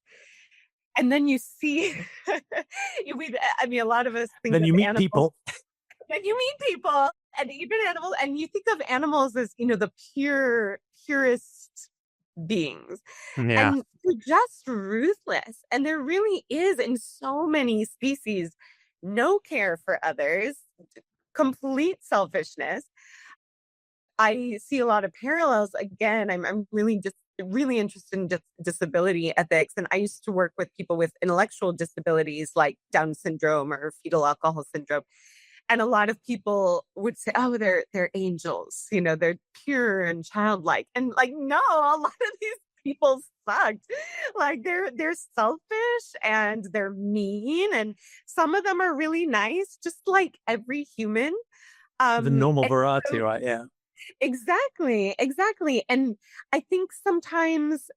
And then you see, I mean, a lot of us think Then of you meet animals. people. Then you meet people, and even animals, and you think of animals as, the purest beings. Yeah. And they're just ruthless. And there really is, in so many species, no care for others, complete selfishness. I see a lot of parallels. Again, I'm really just really interested in disability ethics. And I used to work with people with intellectual disabilities like Down syndrome or fetal alcohol syndrome. And a lot of people would say, oh, they're angels, they're pure and childlike. And like, no, a lot of these people sucked. Like they're selfish and they're mean. And some of them are really nice, just like every human. The normal And variety, so, right? Yeah. exactly, exactly. And I think sometimes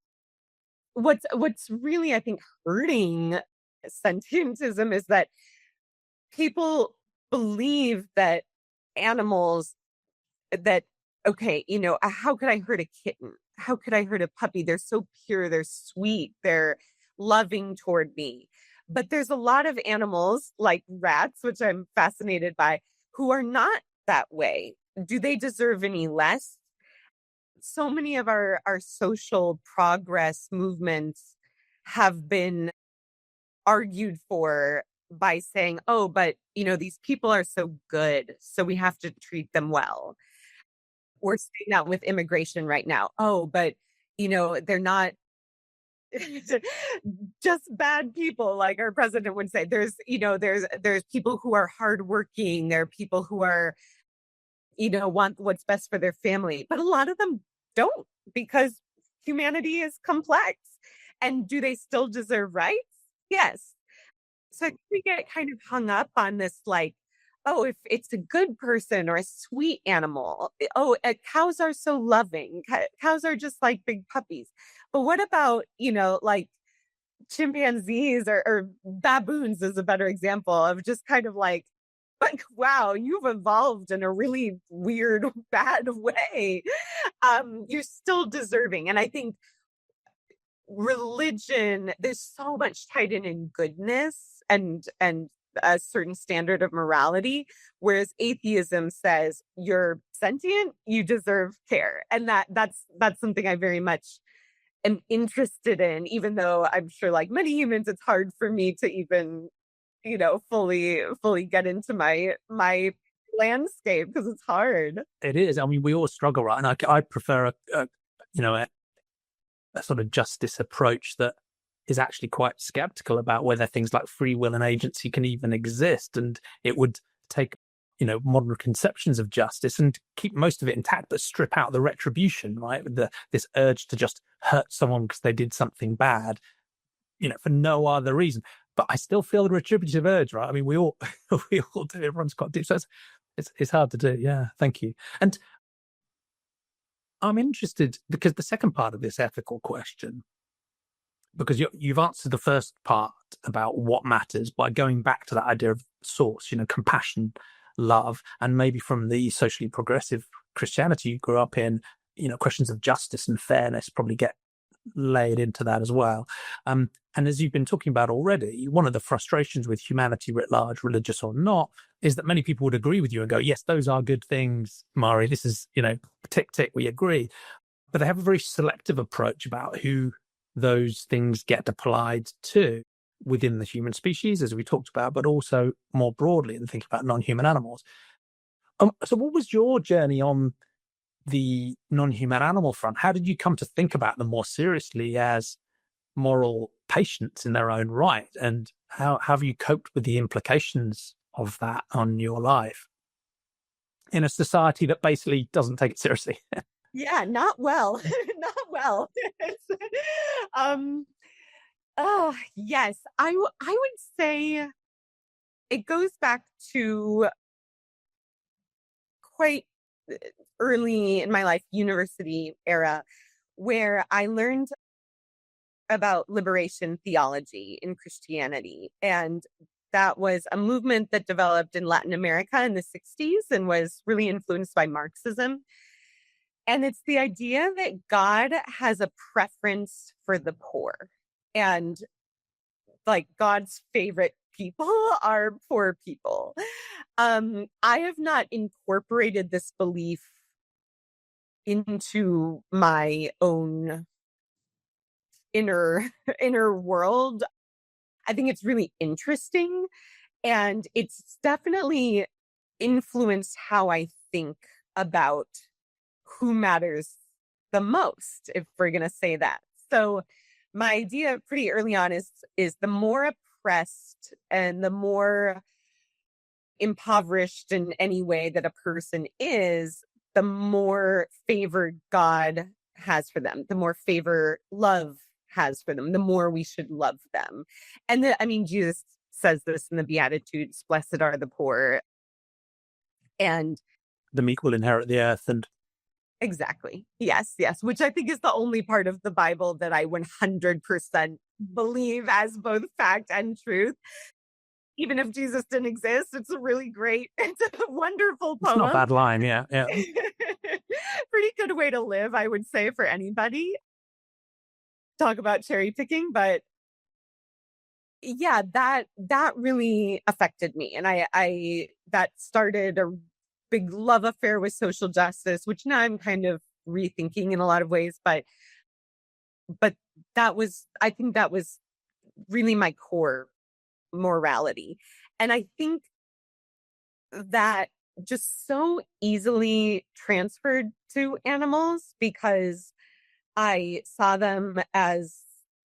what's really, I think, hurting sentientism is that people believe that animals, that, okay, how could I hurt a kitten? How could I hurt a puppy? They're so pure, they're sweet, they're loving toward me. But there's a lot of animals like rats, which I'm fascinated by, who are not that way. Do they deserve any less? So many of our social progress movements have been argued for by saying, oh, but these people are so good, so we have to treat them well. We're seeing that with immigration right now. Oh, but they're not just bad people, like our president would say. There's people who are hardworking, there are people who are, want what's best for their family, but a lot of them don't, because humanity is complex. And do they still deserve rights? Yes. So we get kind of hung up on this, like, oh, if it's a good person or a sweet animal, oh, cows are so loving. Cows are just like big puppies. But what about, like chimpanzees or baboons is a better example of just kind of like, wow, you've evolved in a really weird, bad way. You're still deserving. And I think religion, there's so much tied in goodness and a certain standard of morality, whereas atheism says you're sentient, you deserve care. And that's something I very much am interested in, even though I'm sure, like many humans, it's hard for me to even, fully get into my landscape, because it's hard. It is. I mean, we all struggle, right? And I prefer a sort of justice approach that is actually quite skeptical about whether things like free will and agency can even exist. And it would take, modern conceptions of justice and keep most of it intact, but strip out the retribution, right? With this urge to just hurt someone because they did something bad, for no other reason. But I still feel the retributive urge, right? I mean, we all we all do. It runs quite deep. So it's hard to do. Yeah, thank you. And I'm interested because the second part of this ethical question, because you've answered the first part about what matters by going back to that idea of source, compassion, love, and maybe from the socially progressive Christianity you grew up in, questions of justice and fairness probably get laid into that as well. And as you've been talking about already, one of the frustrations with humanity writ large, religious or not, is that many people would agree with you and go, yes, those are good things, Mari. This is, tick, tick, we agree. But they have a very selective approach about who those things get applied to within the human species, as we talked about, but also more broadly and think about non-human animals. So what was your journey on the non-human animal front? How did you come to think about them more seriously as moral patients in their own right? And how have you coped with the implications of that on your life in a society that basically doesn't take it seriously? Yeah, not well. Not well. um oh, yes. I would say it goes back to quite early in my life, university era, where I learned about liberation theology in Christianity. And that was a movement that developed in Latin America in the 60s and was really influenced by Marxism. And it's the idea that God has a preference for the poor. And like God's favorite people are poor people. I have not incorporated this belief into my own inner inner world. I think it's really interesting, and it's definitely influenced how I think about who matters the most, if we're going to say that. So my idea pretty early on is the more oppressed and the more impoverished in any way that a person is, the more favor God has for them, the more favor love has for them, the more we should love them. And I mean, Jesus says this in the Beatitudes, blessed are the poor. And The meek will inherit the earth. And exactly. Yes, yes. Which I think is the only part of the Bible that I 100% believe as both fact and truth. Even if Jesus didn't exist, it's a really great, it's a wonderful it's not a poem. bad line. Yeah. Yeah. Pretty good way to live, I would say, for anybody. Talk about cherry picking, but yeah, that really affected me. And I that started a big love affair with social justice, which now I'm kind of rethinking in a lot of ways, but I think that was really my core morality. And I think that just so easily transferred to animals because I saw them as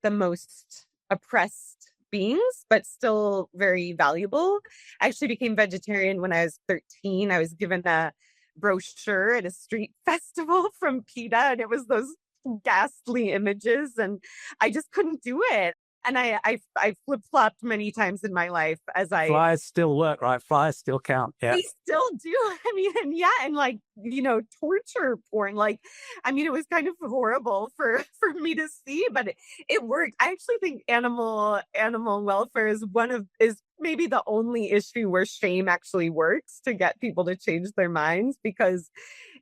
the most oppressed beings, but still very valuable. I actually became vegetarian when I was 13. I was given a brochure at a street festival from PETA, and it was those ghastly images, and I just couldn't do it. And I flip flopped many times in my life as Flyers still work, right? Flyers still count. Yeah. they still do. I mean, and yeah, and like, torture porn. Like, I mean, it was kind of horrible for me to see, but it worked. I actually think animal welfare is maybe the only issue where shame actually works to get people to change their minds, because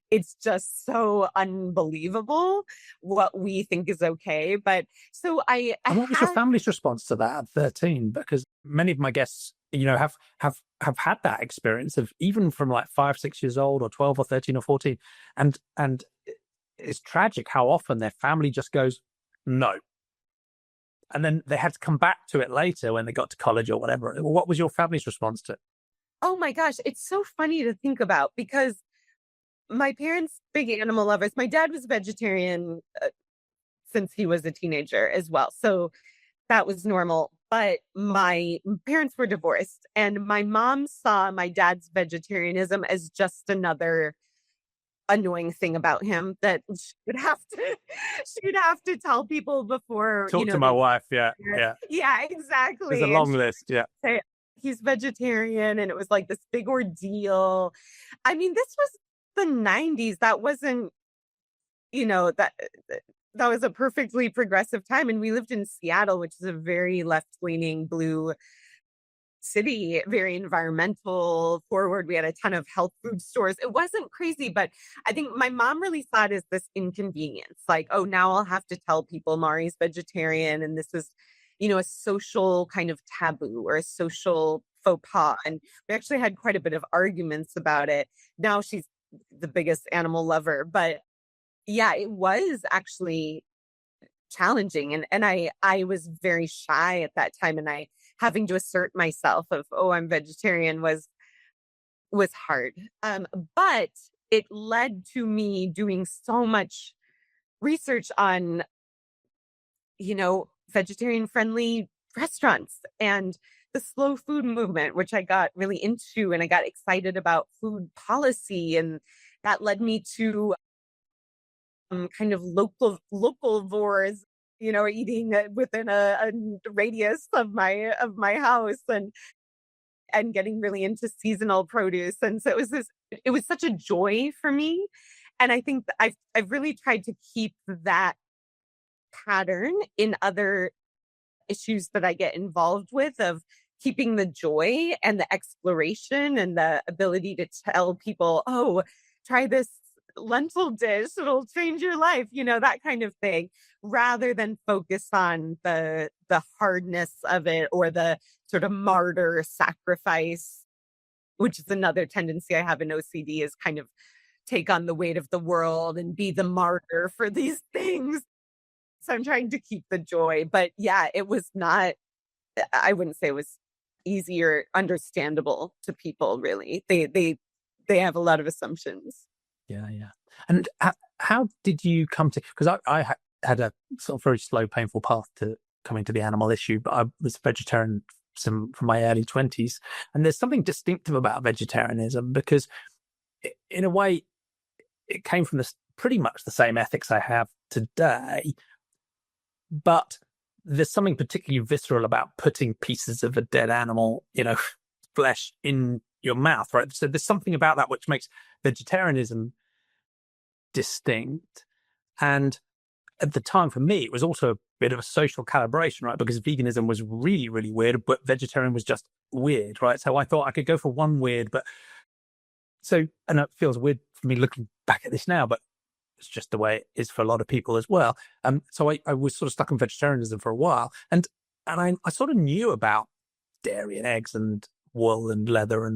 it's just so unbelievable what we think is okay. But so And what was your family's response to that at 13? Because many of my guests, have had that experience of even from like 5, 6 years old, or 12 or 13 or 14. And it's tragic how often their family just goes, no. And then they had to come back to it later when they got to college or whatever. What was your family's response to it? Oh my gosh, it's so funny to think about because my parents, big animal lovers. My dad was vegetarian since he was a teenager as well. So that was normal. But my parents were divorced, and my mom saw my dad's vegetarianism as just another annoying thing about him that she'd have to tell people before, Talk to my wife. Yeah. Yeah. yeah, There's a exactly. And long list. Yeah. say he's vegetarian, and it was like this big ordeal. I mean, this was the 90s. That wasn't, that was a perfectly progressive time. And we lived in Seattle, which is a very left-leaning blue city, very environmental forward. We had a ton of health food stores. It wasn't crazy, but I think my mom really saw it as this inconvenience. Like, oh, now I'll have to tell people Mari's vegetarian. And this is, a social kind of taboo or a social faux pas. And we actually had quite a bit of arguments about it. Now she's the biggest animal lover, but yeah, it was actually challenging. And I was very shy at that time, and I having to assert myself of, oh, I'm vegetarian was was hard. But it led to me doing so much research on, vegetarian friendly restaurants and the slow food movement, which I got really into, and I got excited about food policy. And that led me to kind of localvores, eating within a radius of my house, and getting really into seasonal produce. And so it was such a joy for me. And I think that I've really tried to keep that pattern in other issues that I get involved with, of keeping the joy and the exploration and the ability to tell people, oh, try this lentil dish, it'll change your life, that kind of thing, rather than focus on the hardness of it, or the sort of martyr sacrifice, which is another tendency I have in OCD, is kind of take on the weight of the world and be the martyr for these things. So I'm trying to keep the joy. But yeah, it was not, I wouldn't say it was easy or understandable to people, really. They have a lot of assumptions. Yeah, yeah. And how did you come to, because I had a sort of very slow, painful path to coming to the animal issue, but I was vegetarian from my early 20s. And there's something distinctive about vegetarianism, because in a way, it came from pretty much the same ethics I have today, but there's something particularly visceral about putting pieces of a dead animal, flesh in your mouth, right? So there's something about that which makes vegetarianism distinct. And at the time, for me, it was also a bit of a social calibration, right? Because veganism was really, really weird, but vegetarian was just weird, right? So I thought I could go for one weird, and it feels weird for me looking back at this now, but it's just the way it is for a lot of people as well. So I was sort of stuck in vegetarianism for a while, and I sort of knew about dairy and eggs and wool and leather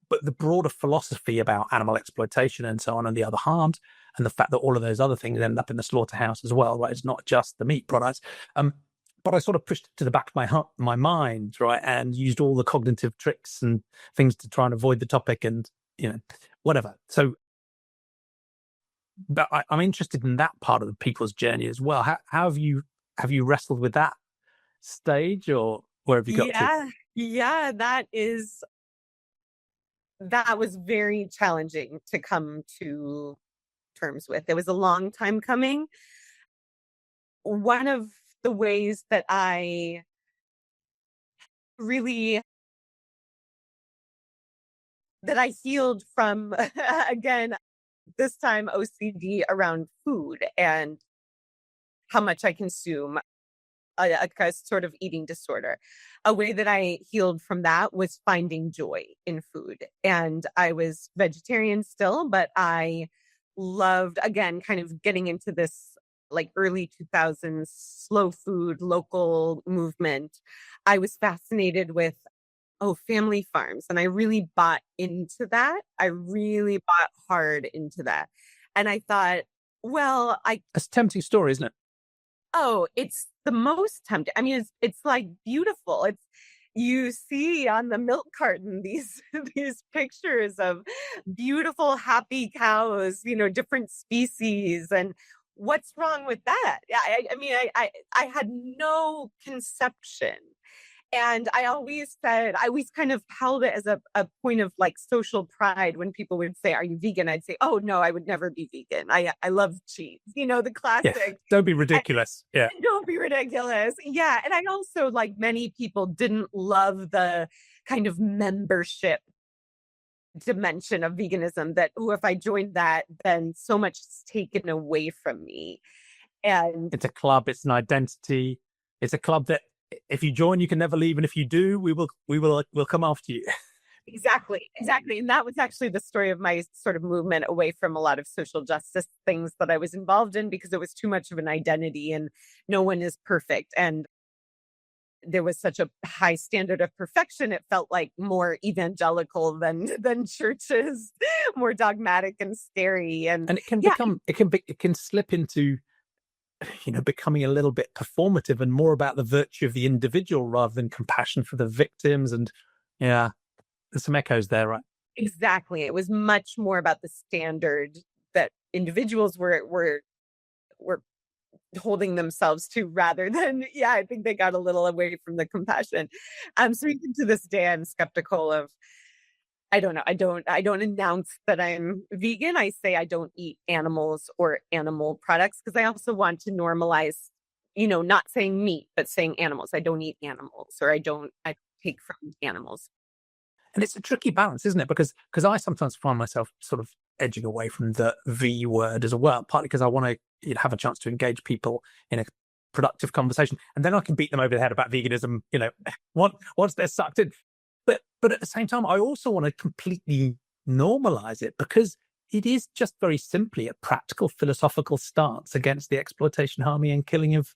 but the broader philosophy about animal exploitation and so on, and the other harms, and the fact that all of those other things end up in the slaughterhouse as well, right? It's not just the meat products. But I sort of pushed it to the back of my mind, right, and used all the cognitive tricks and things to try and avoid the topic, and whatever. So, but I'm interested in that part of the people's journey as well. How have you wrestled with that stage, or where have you got to? Yeah, that was very challenging to come to terms with. It was a long time coming. One of the ways that I really healed from, again, this time OCD around food and how much I consume, a sort of eating disorder. A way that I healed from that was finding joy in food. And I was vegetarian still, but I loved, again, kind of getting into this like early 2000s slow food, local movement. I was fascinated with, family farms. And I really bought into that. I really bought hard into that. And I thought, well, It's a tempting story, isn't it? Oh, it's the most tempting. I mean, it's like beautiful. You see on the milk carton these these pictures of beautiful, happy cows, different species, and what's wrong with that? I mean, I had no conception. And I always kind of held it as a point of like social pride when people would say, "Are you vegan?" I'd say, "Oh no, I would never be vegan. I love cheese." The Yeah. classic. Don't be ridiculous. Yeah. Don't be ridiculous. Yeah. And I also, like many people, didn't love the kind of membership dimension of veganism, that, if I joined that, then so much is taken away from me. And It's a club. It's an identity. It's a club that if you join, you can never leave. And if you do, we'll come after you. Exactly. And that was actually the story of my sort of movement away from a lot of social justice things that I was involved in, because it was too much of an identity, and no one is perfect. And there was such a high standard of perfection. It felt like more evangelical than churches, more dogmatic and scary. And it can yeah, it can slip into, becoming a little bit performative and more about the virtue of the individual rather than compassion for the victims. And yeah, there's some echoes there, right? exactly. It was much more about the standard that individuals were holding themselves to rather than, yeah, I think they got a little away from the compassion. So even to this day, I'm skeptical of, I don't know. I don't announce that I'm vegan. I say I don't eat animals or animal products because I also want to normalize, not saying meat, but saying animals. I don't eat animals, or I take from animals. And it's a tricky balance, isn't it? Because I sometimes find myself sort of edging away from the V word as well, partly because I want to have a chance to engage people in a productive conversation, and then I can beat them over the head about veganism, once they're sucked in. But at the same time, I also want to completely normalize it, because it is just very simply a practical philosophical stance against the exploitation, harming, and killing of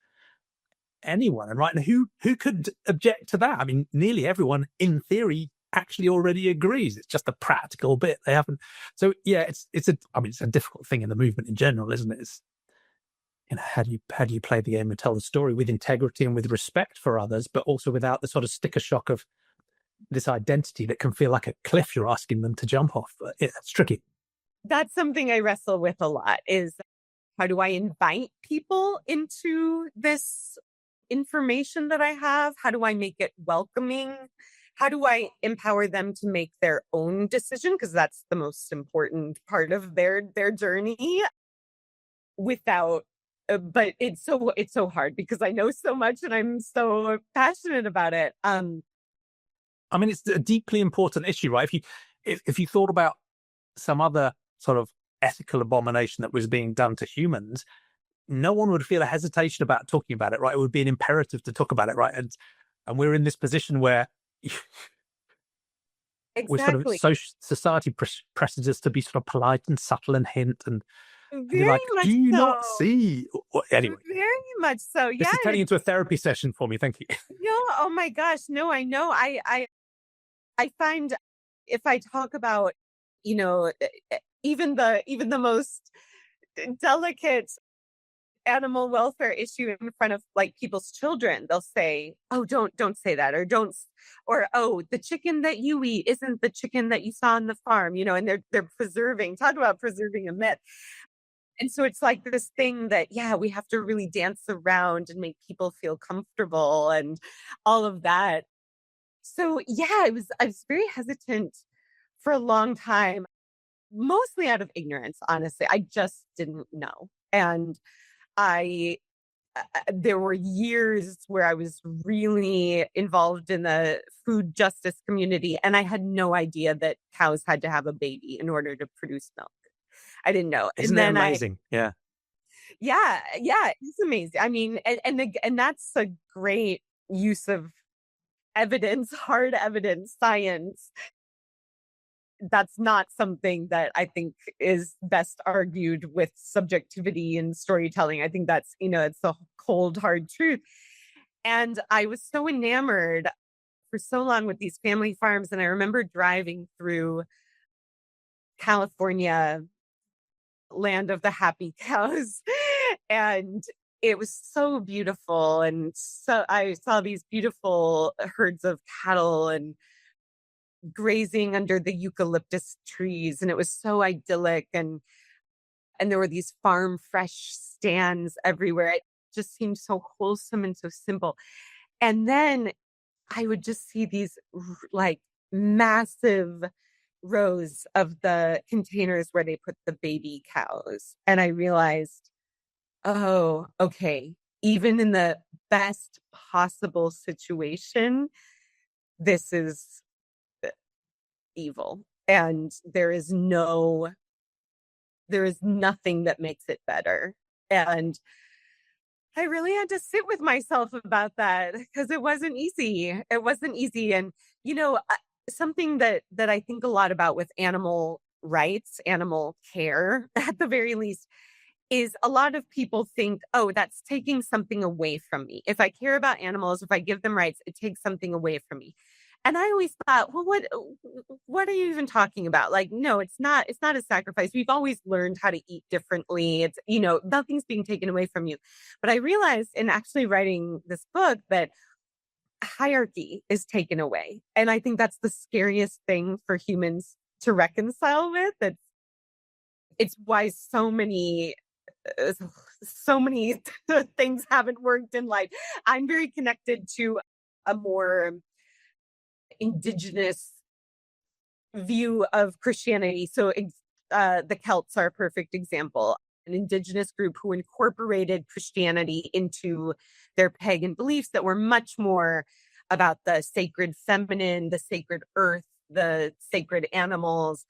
anyone. And right, and who could object to that? I mean, nearly everyone in theory actually already agrees. It's just a practical bit they haven't. So yeah, it's a difficult thing in the movement in general, isn't it? It's, how do you play the game and tell the story with integrity and with respect for others, but also without the sort of sticker shock of this identity that can feel like a cliff you're asking them to jump off. But it's tricky. That's something I wrestle with a lot, is how do I invite people into this information that I have? How do I make it welcoming? How do I empower them to make their own decision? Because that's the most important part of their journey. Without, but it's so hard because I know so much and I'm so passionate about it. I mean, it's a deeply important issue, right? If you thought about some other sort of ethical abomination that was being done to humans, no one would feel a hesitation about talking about it, right? It would be an imperative to talk about it, right? And we're in this position where we're sort of Exactly. society presses us to be sort of polite and subtle and hint and be Very like, do much you not so. see? Anyway, Very much so. Yeah. this is And turning into a therapy session for me. Thank you. no, oh my gosh. No, I know. I find if I talk about, even the most delicate animal welfare issue in front of like people's children, they'll say, "Oh, don't say that," or "Don't," or "Oh, the chicken that you eat isn't the chicken that you saw on the farm," and they're talk about preserving a myth. And so it's like this thing that, yeah, we have to really dance around and make people feel comfortable and all of that. So yeah, I was very hesitant for a long time, mostly out of ignorance, honestly. I just didn't know. And I there were years where I was really involved in the food justice community, and I had no idea that cows had to have a baby in order to produce milk. I didn't know. Isn't And it then amazing? Yeah. yeah, it's amazing. I mean, and that's a great use of evidence, hard evidence, science. That's not something that I think is best argued with subjectivity and storytelling. I think it's the cold, hard truth. And I was so enamored for so long with these family farms. And I remember driving through California, land of the happy cows. And it was so beautiful. And so I saw these beautiful herds of cattle and grazing under the eucalyptus trees. And it was so idyllic. And there were these farm fresh stands everywhere. It just seemed so wholesome and so simple. And then I would just see these like massive rows of the containers where they put the baby cows. And I realized, oh, okay, even in the best possible situation, this is evil. And there is nothing that makes it better. And I really had to sit with myself about that because it wasn't easy. It wasn't easy. And, something that I think a lot about with animal rights, animal care, at the very least, is a lot of people think, oh, that's taking something away from me. If I care about animals, if I give them rights, it takes something away from me. And I always thought, well, what are you even talking about? Like, no, it's not a sacrifice. We've always learned how to eat differently. It's, nothing's being taken away from you. But I realized in actually writing this book that hierarchy is taken away. And I think that's the scariest thing for humans to reconcile with. It's why uh, so many things haven't worked in life. I'm very connected to a more indigenous view of Christianity. So the Celts are a perfect example, an indigenous group who incorporated Christianity into their pagan beliefs that were much more about the sacred feminine, the sacred earth, the sacred animals,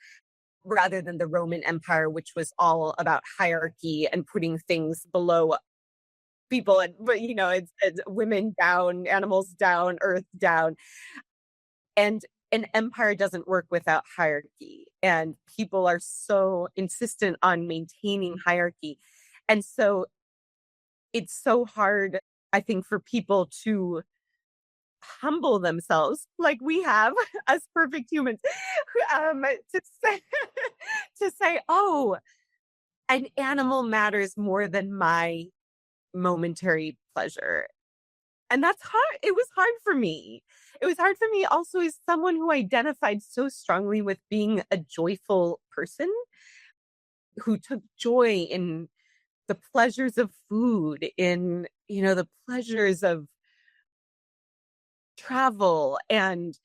rather than the Roman Empire, which was all about hierarchy and putting things below people. And, but, it's women down, animals down, earth down. And an empire doesn't work without hierarchy. And people are so insistent on maintaining hierarchy. And so it's so hard, I think, for people to humble themselves like we have as perfect humans, to say, to say, oh, an animal matters more than my momentary pleasure. And that's hard. It was hard for me. It was hard for me also as someone who identified so strongly with being a joyful person who took joy in the pleasures of food, in, the pleasures of travel. And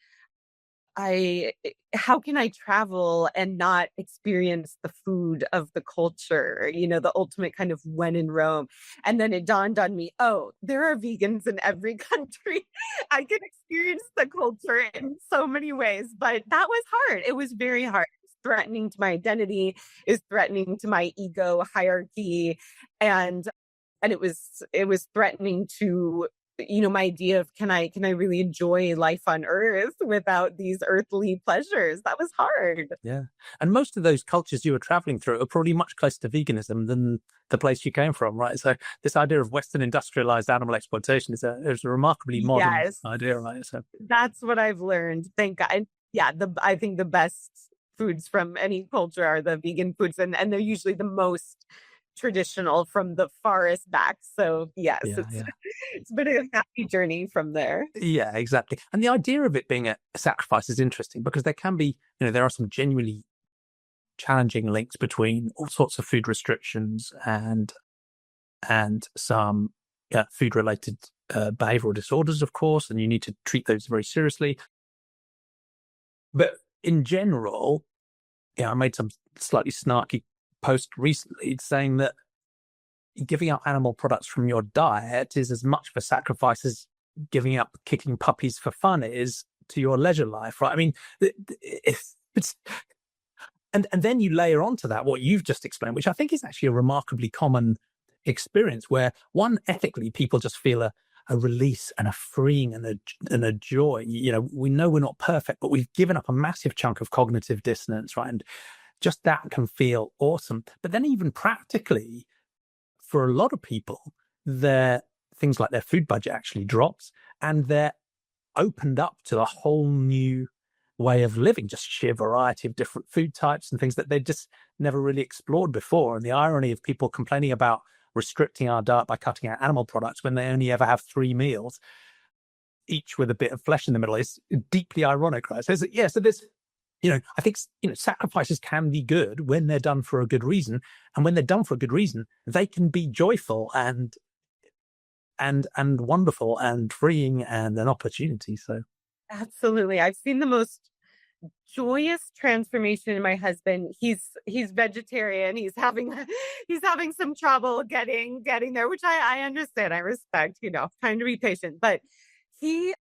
how can I travel and not experience the food of the culture, the ultimate kind of when in Rome. And then it dawned on me, oh, there are vegans in every country. I can experience the culture in so many ways, but that was hard. It was very hard. It's threatening to my identity, is threatening to my ego hierarchy. And it was threatening to my idea of can I really enjoy life on earth without these earthly pleasures. That was hard. Yeah. And most of those cultures you were traveling through are probably much closer to veganism than the place you came from, right? So this idea of Western industrialized animal exploitation is a remarkably modern Yes, idea, right? So that's what I've learned. Thank God. And yeah, I think the best foods from any culture are the vegan foods, and they're usually the most traditional from the farthest back. So yes, yeah, it's yeah. it's been a happy journey from there. Yeah, exactly. And the idea of it being a sacrifice is interesting because there can be, there are some genuinely challenging links between all sorts of food restrictions and some food related behavioral disorders, of course, and you need to treat those very seriously. But in general, I made some slightly snarky post recently saying that giving up animal products from your diet is as much of a sacrifice as giving up kicking puppies for fun is to your leisure life, right? I mean, it's and then you layer onto that what you've just explained, which I think is actually a remarkably common experience, where one, ethically, people just feel a release and a freeing and a joy. We know we're not perfect, but we've given up a massive chunk of cognitive dissonance, right? And just that can feel awesome. But then even practically, for a lot of people, their things like their food budget actually drops, and they're opened up to a whole new way of living, just sheer variety of different food types and things that they just never really explored before. And the irony of people complaining about restricting our diet by cutting out animal products when they only ever have 3 meals, each with a bit of flesh in the middle, is deeply ironic, right? So there's, I think, sacrifices can be good when they're done for a good reason. And when they're done for a good reason, they can be joyful and wonderful and freeing and an opportunity. So Absolutely. I've seen the most joyous transformation in my husband. He's vegetarian. He's having some trouble getting there, which I understand. I respect, trying to be patient. But he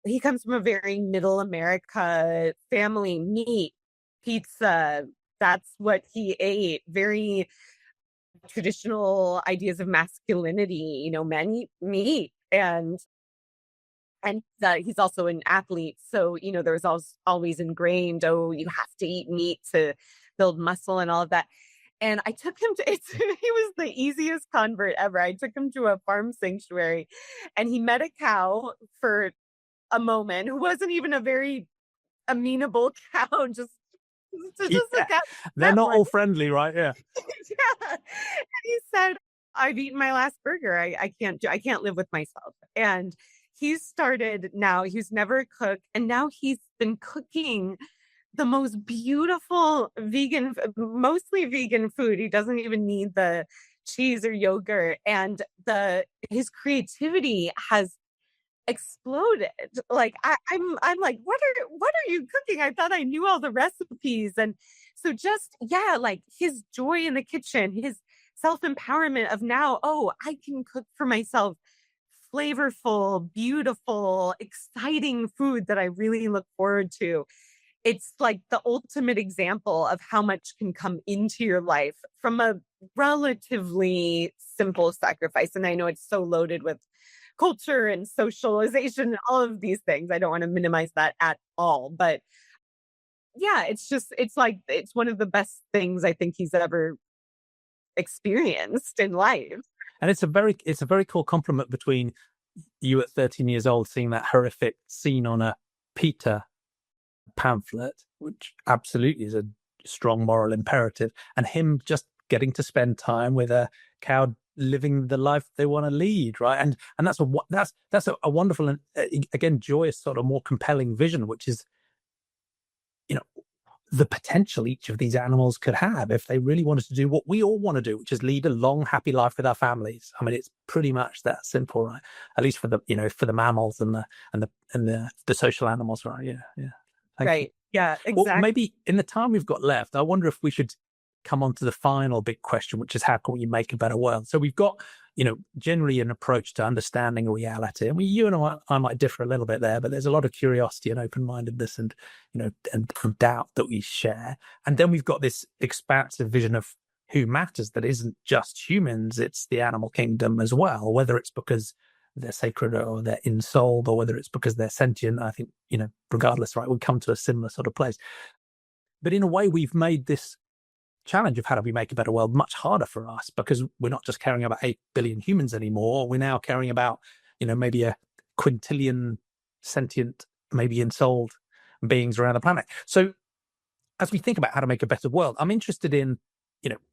he comes from a very middle America family. Meat, pizza, that's what he ate. Very traditional ideas of masculinity, men eat meat. And he's also an athlete. So, there was always ingrained, oh, you have to eat meat to build muscle and all of that. And I took him to, he was the easiest convert ever. I took him to a farm sanctuary and he met a cow for a moment who wasn't even a very amenable cow, just a yeah, cow. they're not all friendly, right? Yeah. Yeah. And he said, I've eaten my last burger. I can't live with myself. And he's never cooked. And now he's been cooking the most beautiful vegan, mostly vegan food. He doesn't even need the cheese or yogurt. And his creativity has exploded. Like I'm like, what are you cooking? I thought I knew all the recipes. And so just, yeah, like his joy in the kitchen, his self-empowerment of now, oh, I can cook for myself flavorful, beautiful, exciting food that I really look forward to. It's like the ultimate example of how much can come into your life from a relatively simple sacrifice. And I know it's so loaded with culture and socialization and all of these things. I don't want to minimize that at all. But yeah, it's like, it's one of the best things I think he's ever experienced in life. And it's a very cool compliment between you at 13 years old seeing that horrific scene on a PETA pamphlet, which absolutely is a strong moral imperative, and him just getting to spend time with a cow living the life they want to lead, right? And that's a wonderful and again joyous, sort of more compelling vision, which is, you know, the potential each of these animals could have if they really wanted to do what we all want to do, which is lead a long, happy life with our families. I mean, it's pretty much that simple, right? At least for the, for the mammals and the social animals, right? Yeah. Thank you. Right. Yeah, Well, exactly. maybe in the time we've got left, I wonder if we should come on to the final big question, which is how can we make a better world? So we've got, generally an approach to understanding reality. And you and I might differ a little bit there, but there's a lot of curiosity and open-mindedness and, and doubt that we share. And then we've got this expansive vision of who matters that isn't just humans, it's the animal kingdom as well, whether it's because they're sacred or they're ensouled or whether it's because they're sentient. I think, regardless, right, we come to a similar sort of place. But in a way, we've made this challenge of how do we make a better world much harder for us, because we're not just caring about 8 billion humans anymore. We're now caring about, maybe a quintillion sentient, maybe ensouled beings around the planet. So as we think about how to make a better world, I'm interested in,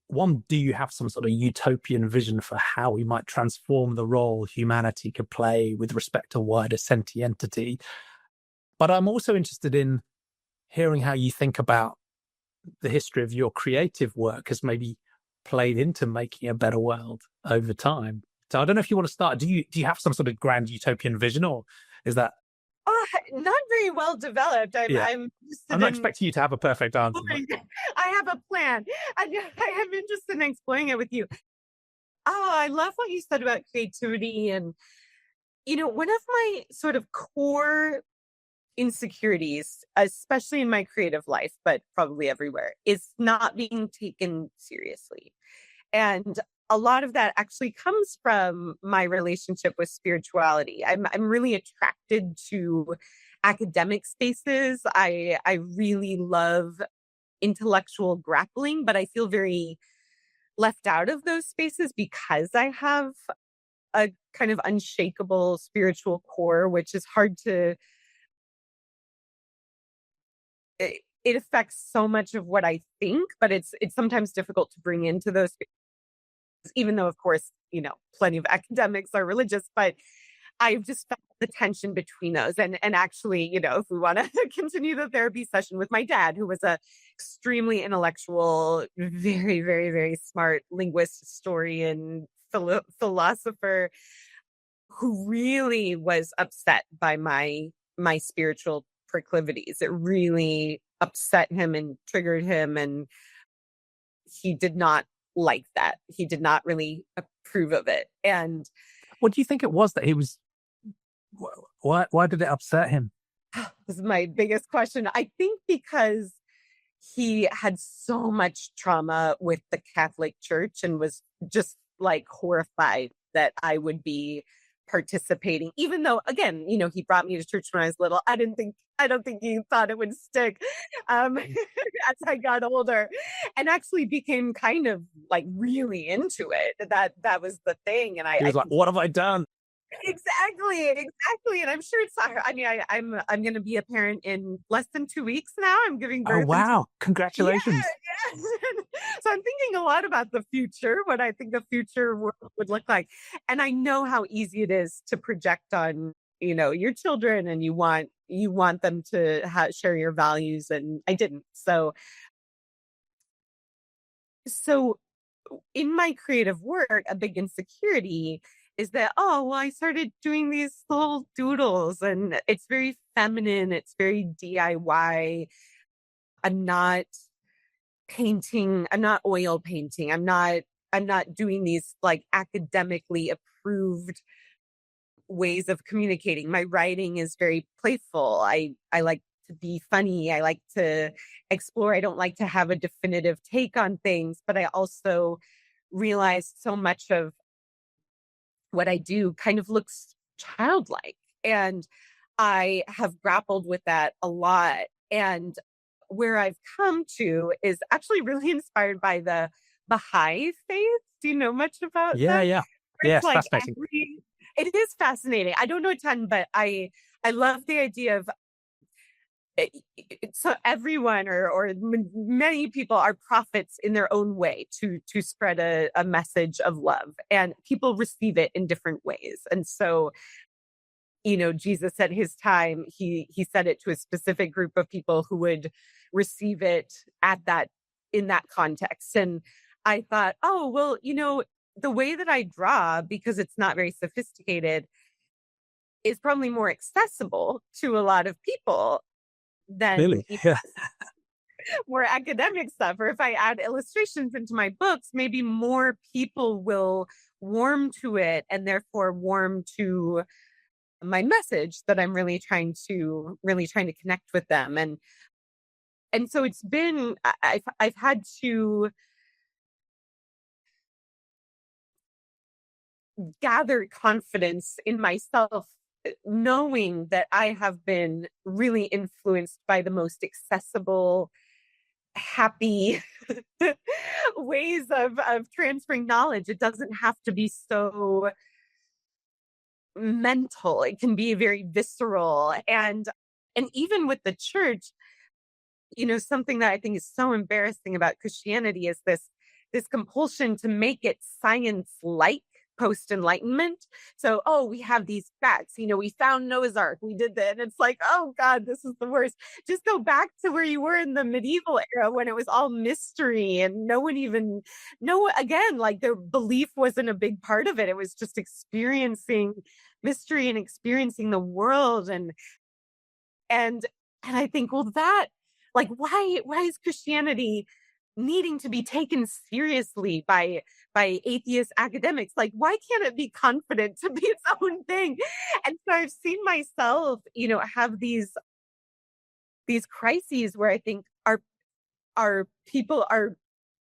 one, do you have some sort of utopian vision for how we might transform the role humanity could play with respect to wider sentientity? But I'm also interested in hearing how you think about the history of your creative work has maybe played into making a better world over time. So I don't know if you want to start. Do you have some sort of grand utopian vision, or is that Not very well developed? I'm not expecting you to have a perfect answer. I have a plan. I am interested in exploring it with you. Oh, I love what you said about creativity. And, one of my sort of core insecurities, especially in my creative life, but probably everywhere, is not being taken seriously. And a lot of that actually comes from my relationship with spirituality. I'm really attracted to academic spaces. I really love intellectual grappling, but I feel very left out of those spaces because I have a kind of unshakable spiritual core, which is hard to it affects so much of what I think, but it's sometimes difficult to bring into those spaces, even though, of course, plenty of academics are religious, but I've just felt the tension between those. And actually, if we want to continue the therapy session with my dad, who was a extremely intellectual, very, very, very smart linguist, historian, philosopher, who really was upset by my spiritual proclivities. It really upset him and triggered him, and he did not like that. He did not really approve of it. And what do you think it was that he was? Why did it upset him? this is my biggest question. I think because he had so much trauma with the Catholic Church and was just like horrified that I would be participating, even though, again, he brought me to church when I was little. I don't think he thought it would stick as I got older, and actually became kind of like really into it. That was the thing. And he was like, what have I done? Exactly. And I'm sure it's not, I mean, I'm going to be a parent in less than 2 weeks now. I'm giving birth. Oh, wow. Congratulations. Yeah. So I'm thinking a lot about the future, what I think a future world would look like. And I know how easy it is to project on, your children, and you want, you want them to share your values, and I didn't. So in my creative work, a big insecurity is that, oh, well, I started doing these little doodles and it's very feminine, it's very DIY. I'm not painting, I'm not oil painting. I'm not doing these like academically approved ways of communicating. My writing is very playful. I like to be funny. I like to explore. I don't like to have a definitive take on things, but I also realize so much of what I do kind of looks childlike. And I have grappled with that a lot. And where I've come to is actually really inspired by the Baha'i faith. Do you know much about Yeah, them? yeah. Yeah, It's it's like fascinating. it is fascinating. I don't know a ton, but I love the idea of so everyone or many people are prophets in their own way to spread a message of love, and people receive it in different ways. And so, Jesus at his time, he said it to a specific group of people who would receive it in that context. And I thought, oh, well, the way that I draw, because it's not very sophisticated, is probably more accessible to a lot of people than Clearly. Yeah. more academic stuff. Or if I add illustrations into my books, maybe more people will warm to it and therefore warm to my message that I'm really trying to connect with them. And so it's been, I've had to gather confidence in myself, knowing that I have been really influenced by the most accessible, happy ways of transferring knowledge. It doesn't have to be so mental. It can be very visceral. And even with the church, something that I think is so embarrassing about Christianity is this compulsion to make it science-like post Enlightenment. So, oh, we have these facts. We found Noah's Ark. We did that. And it's like, oh God, this is the worst. Just go back to where you were in the medieval era when it was all mystery and no one even again, like the belief wasn't a big part of it. It was just experiencing mystery and experiencing the world. And I think, well, that, like, why is Christianity needing to be taken seriously by atheist academics? Like, why can't it be confident to be its own thing? And so I've seen myself, have these crises where I think are people, are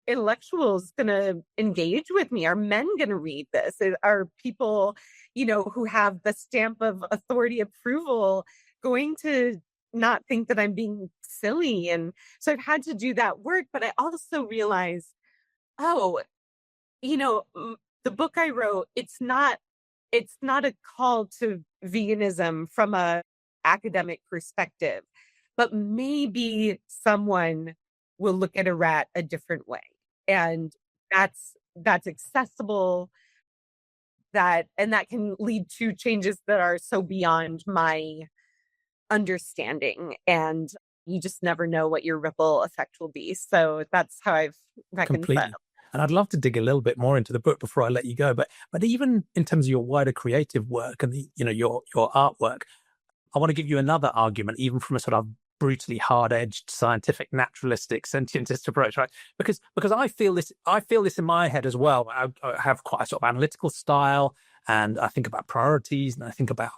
intellectuals going to engage with me? Are men going to read this? Are people, who have the stamp of authority approval going to not think that I'm being silly? And so I've had to do that work, but I also realized, oh, the book I wrote, it's not a call to veganism from a academic perspective, but maybe someone will look at a rat a different way. And that's accessible, and that can lead to changes that are so beyond my understanding. And you just never know what your ripple effect will be. So that's how I've reconciled. Completely. And I'd love to dig a little bit more into the book before I let you go. But even in terms of your wider creative work and your artwork, I want to give you another argument, even from a sort of brutally hard-edged, scientific, naturalistic, sentientist approach, right? Because I feel this in my head as well. I have quite a sort of analytical style, and I think about priorities, and I think about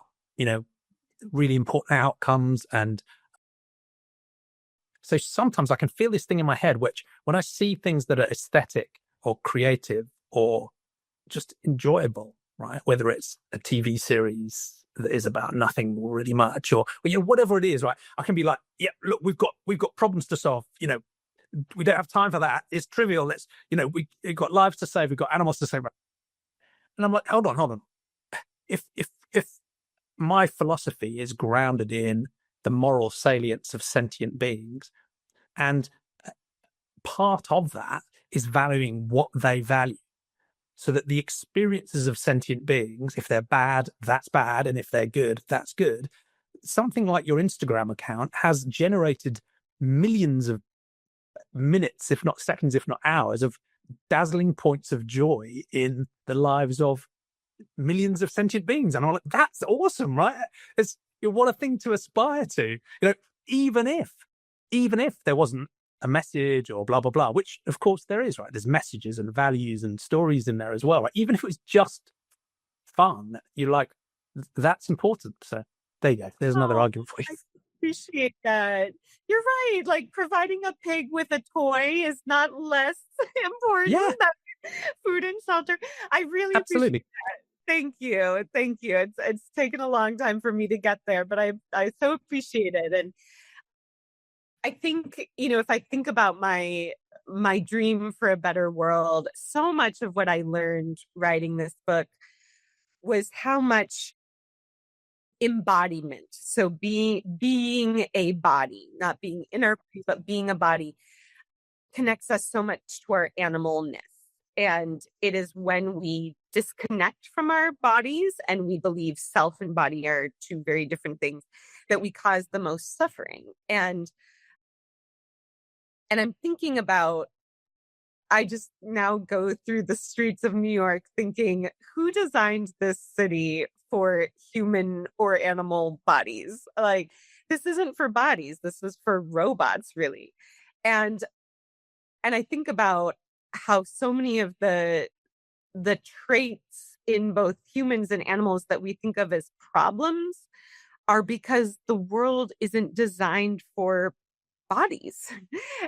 really important outcomes. And so sometimes I can feel this thing in my head, which when I see things that are aesthetic or creative or just enjoyable, right? Whether it's a TV series that is about nothing really much, or whatever it is, right? I can be like, yeah, look, we've got problems to solve. We don't have time for that. It's trivial. We've got lives to save. We've got animals to save. And I'm like, hold on. If my philosophy is grounded in the moral salience of sentient beings, and part of that is valuing what they value, so that the experiences of sentient beings, if they're bad, that's bad, and if they're good, that's good. something like your Instagram account has generated millions of minutes, if not seconds, if not hours, of dazzling points of joy in the lives of millions of sentient beings. And I'm like, that's awesome, right? It's what a thing to aspire to. Even if there wasn't a message or blah blah blah, which of course there is, right? There's messages and values and stories in there as well, right? Even if it was just fun, you're like, that's important. So there you go. There's another Oh, argument for you. I appreciate that. You're right. Like providing a pig with a toy is not less important Yeah, than food and shelter. I really appreciate absolutely. that. Thank you. Thank you. It's taken a long time for me to get there, but I so appreciate it. And I think, if I think about my dream for a better world, so much of what I learned writing this book was how much embodiment. So being a body, not being inner, but being a body connects us so much to our animalness. And it is when we disconnect from our bodies and we believe self and body are two very different things that we cause the most suffering. And I'm thinking about, I just now go through the streets of New York thinking, who designed this city for human or animal bodies? Like, this isn't for bodies. This is for robots, really. And I think about how so many of the traits in both humans and animals that we think of as problems are because the world isn't designed for bodies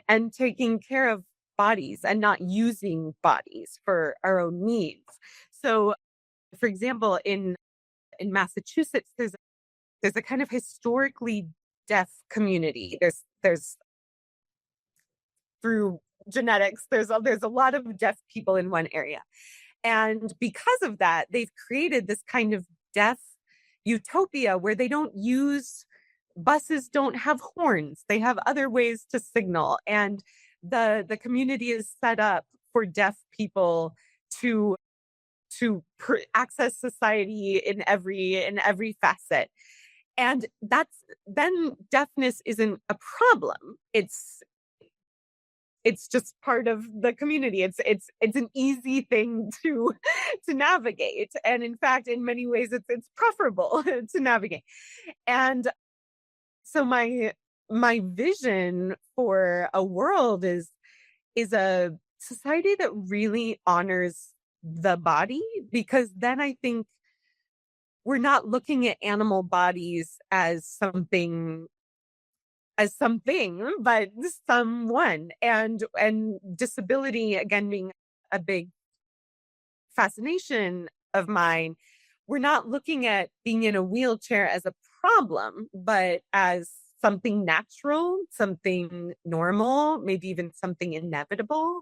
and taking care of bodies and not using bodies for our own needs. So, for example, in Massachusetts, there's a kind of historically deaf community. There's through genetics, there's a lot of deaf people in one area. And because of that, they've created this kind of deaf utopia where they don't use buses, don't have horns, they have other ways to signal. And the community is set up for deaf people to access society in every facet. And that's then deafness isn't a problem. It's just part of the community. It's an easy thing to navigate, and in fact, in many ways, it's preferable to navigate. And so my vision for a world is a society that really honors the body, because then I think we're not looking at animal bodies as something, but someone. And disability, again, being a big fascination of mine, we're not looking at being in a wheelchair as a problem, but as something natural, something normal, maybe even something inevitable.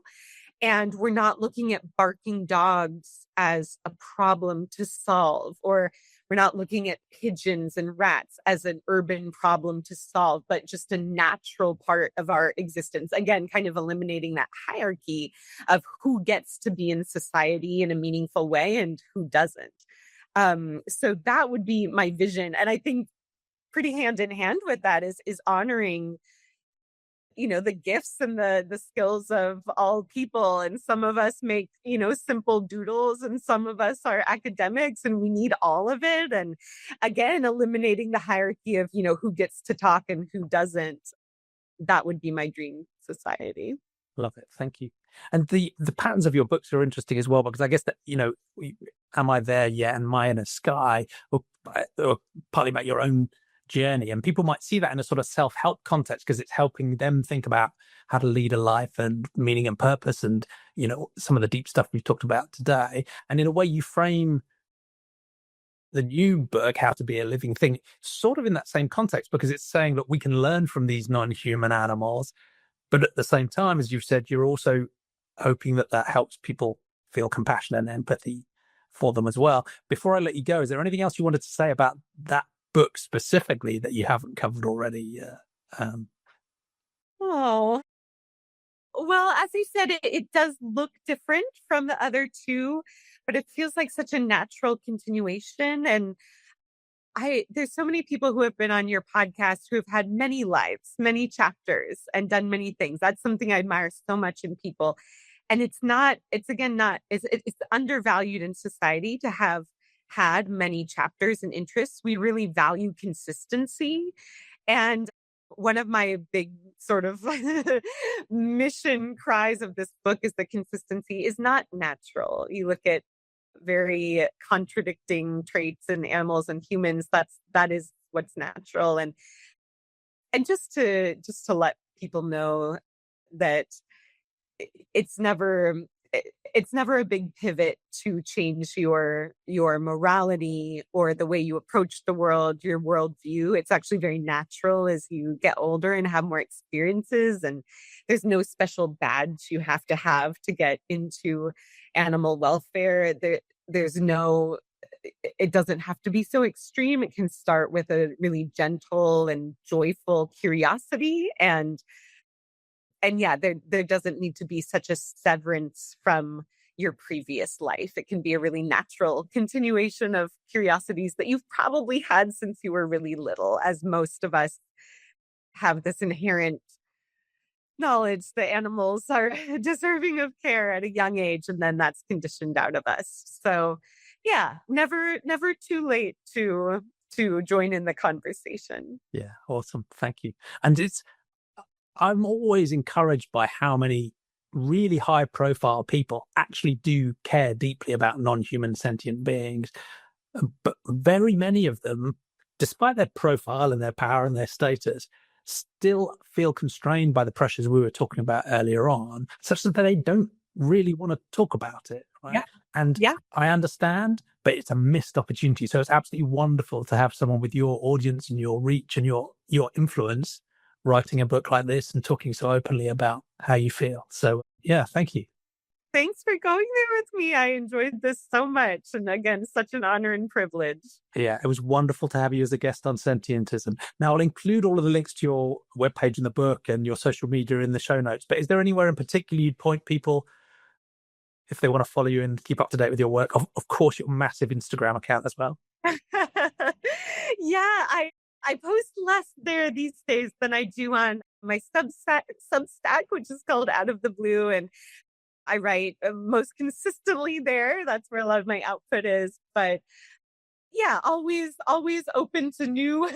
And we're not looking at barking dogs as a problem to solve, or we're not looking at pigeons and rats as an urban problem to solve, but just a natural part of our existence. Again, kind of eliminating that hierarchy of who gets to be in society in a meaningful way and who doesn't. So that would be my vision. And I think pretty hand in hand with that is honoring the gifts and the skills of all people. And some of us make simple doodles, and some of us are academics, and we need all of it. And again, eliminating the hierarchy of who gets to talk and who doesn't. That would be my dream society. Love it. Thank you. And the patterns of your books are interesting as well, because I guess that, Am I There Yet? And Maya in a Sky, or partly about your own journey. And people might see that in a sort of self-help context, because it's helping them think about how to lead a life and meaning and purpose, and, some of the deep stuff we've talked about today. And in a way, you frame the new book, How to Be a Living Thing, sort of in that same context, because it's saying that we can learn from these non-human animals. But at the same time, as you've said, you're also hoping that helps people feel compassion and empathy for them as well. Before I let you go, is there anything else you wanted to say about that book specifically that you haven't covered already? Oh, well, as you said, it does look different from the other two, but it feels like such a natural continuation. And there's so many people who have been on your podcast who have had many lives, many chapters, and done many things. That's something I admire so much in people. And it's again, it's undervalued in society to have had many chapters and interests. We really value consistency. And one of my big sort of mission cries of this book is that consistency is not natural. You look at very contradicting traits in animals and humans. That is what's natural. And just to let people know that it's never it's never a big pivot to change your morality or the way you approach the world, your worldview. It's actually very natural as you get older and have more experiences. And there's no special badge you have to get into animal welfare. There's no, it doesn't have to be so extreme. It can start with a really gentle and joyful curiosity. And yeah, there doesn't need to be such a severance from your previous life. It can be a really natural continuation of curiosities that you've probably had since you were really little, as most of us have this inherent knowledge that animals are deserving of care at a young age, and then that's conditioned out of us. So yeah, never too late to join in the conversation. Yeah, awesome. Thank you. And I'm always encouraged by how many really high profile people actually do care deeply about non-human sentient beings. But very many of them, despite their profile and their power and their status, still feel constrained by the pressures we were talking about earlier on, such that they don't really want to talk about it. Right? Yeah. And yeah. I understand, but it's a missed opportunity. So it's absolutely wonderful to have someone with your audience and your reach and your influence writing a book like this and talking so openly about how you feel. So yeah, thank you. Thanks for going there with me. I enjoyed this so much. And again, such an honor and privilege. Yeah, it was wonderful to have you as a guest on Sentientism. Now, I'll include all of the links to your webpage in the book and your social media in the show notes. But is there anywhere in particular you'd point people if they want to follow you and keep up to date with your work? Of course, your massive Instagram account as well. Yeah, I post less there these days than I do on my Substack, which is called Out of the Blue. And I write most consistently there. That's where a lot of my output is. But yeah, always open to new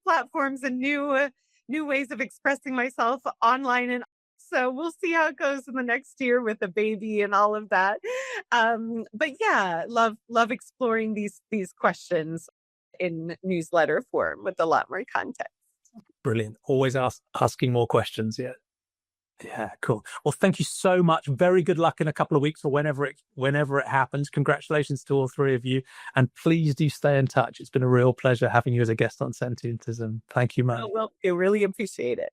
platforms and new ways of expressing myself online. And so we'll see how it goes in the next year with the baby and all of that. But yeah, love exploring these questions in newsletter form with a lot more context. Brilliant. Always asking more questions. Yeah. Yeah, cool. Well, thank you so much. Very good luck in a couple of weeks or whenever it happens. Congratulations to all three of you. And please do stay in touch. It's been a real pleasure having you as a guest on Sentientism. Thank you, man. Oh, well, I really appreciate it.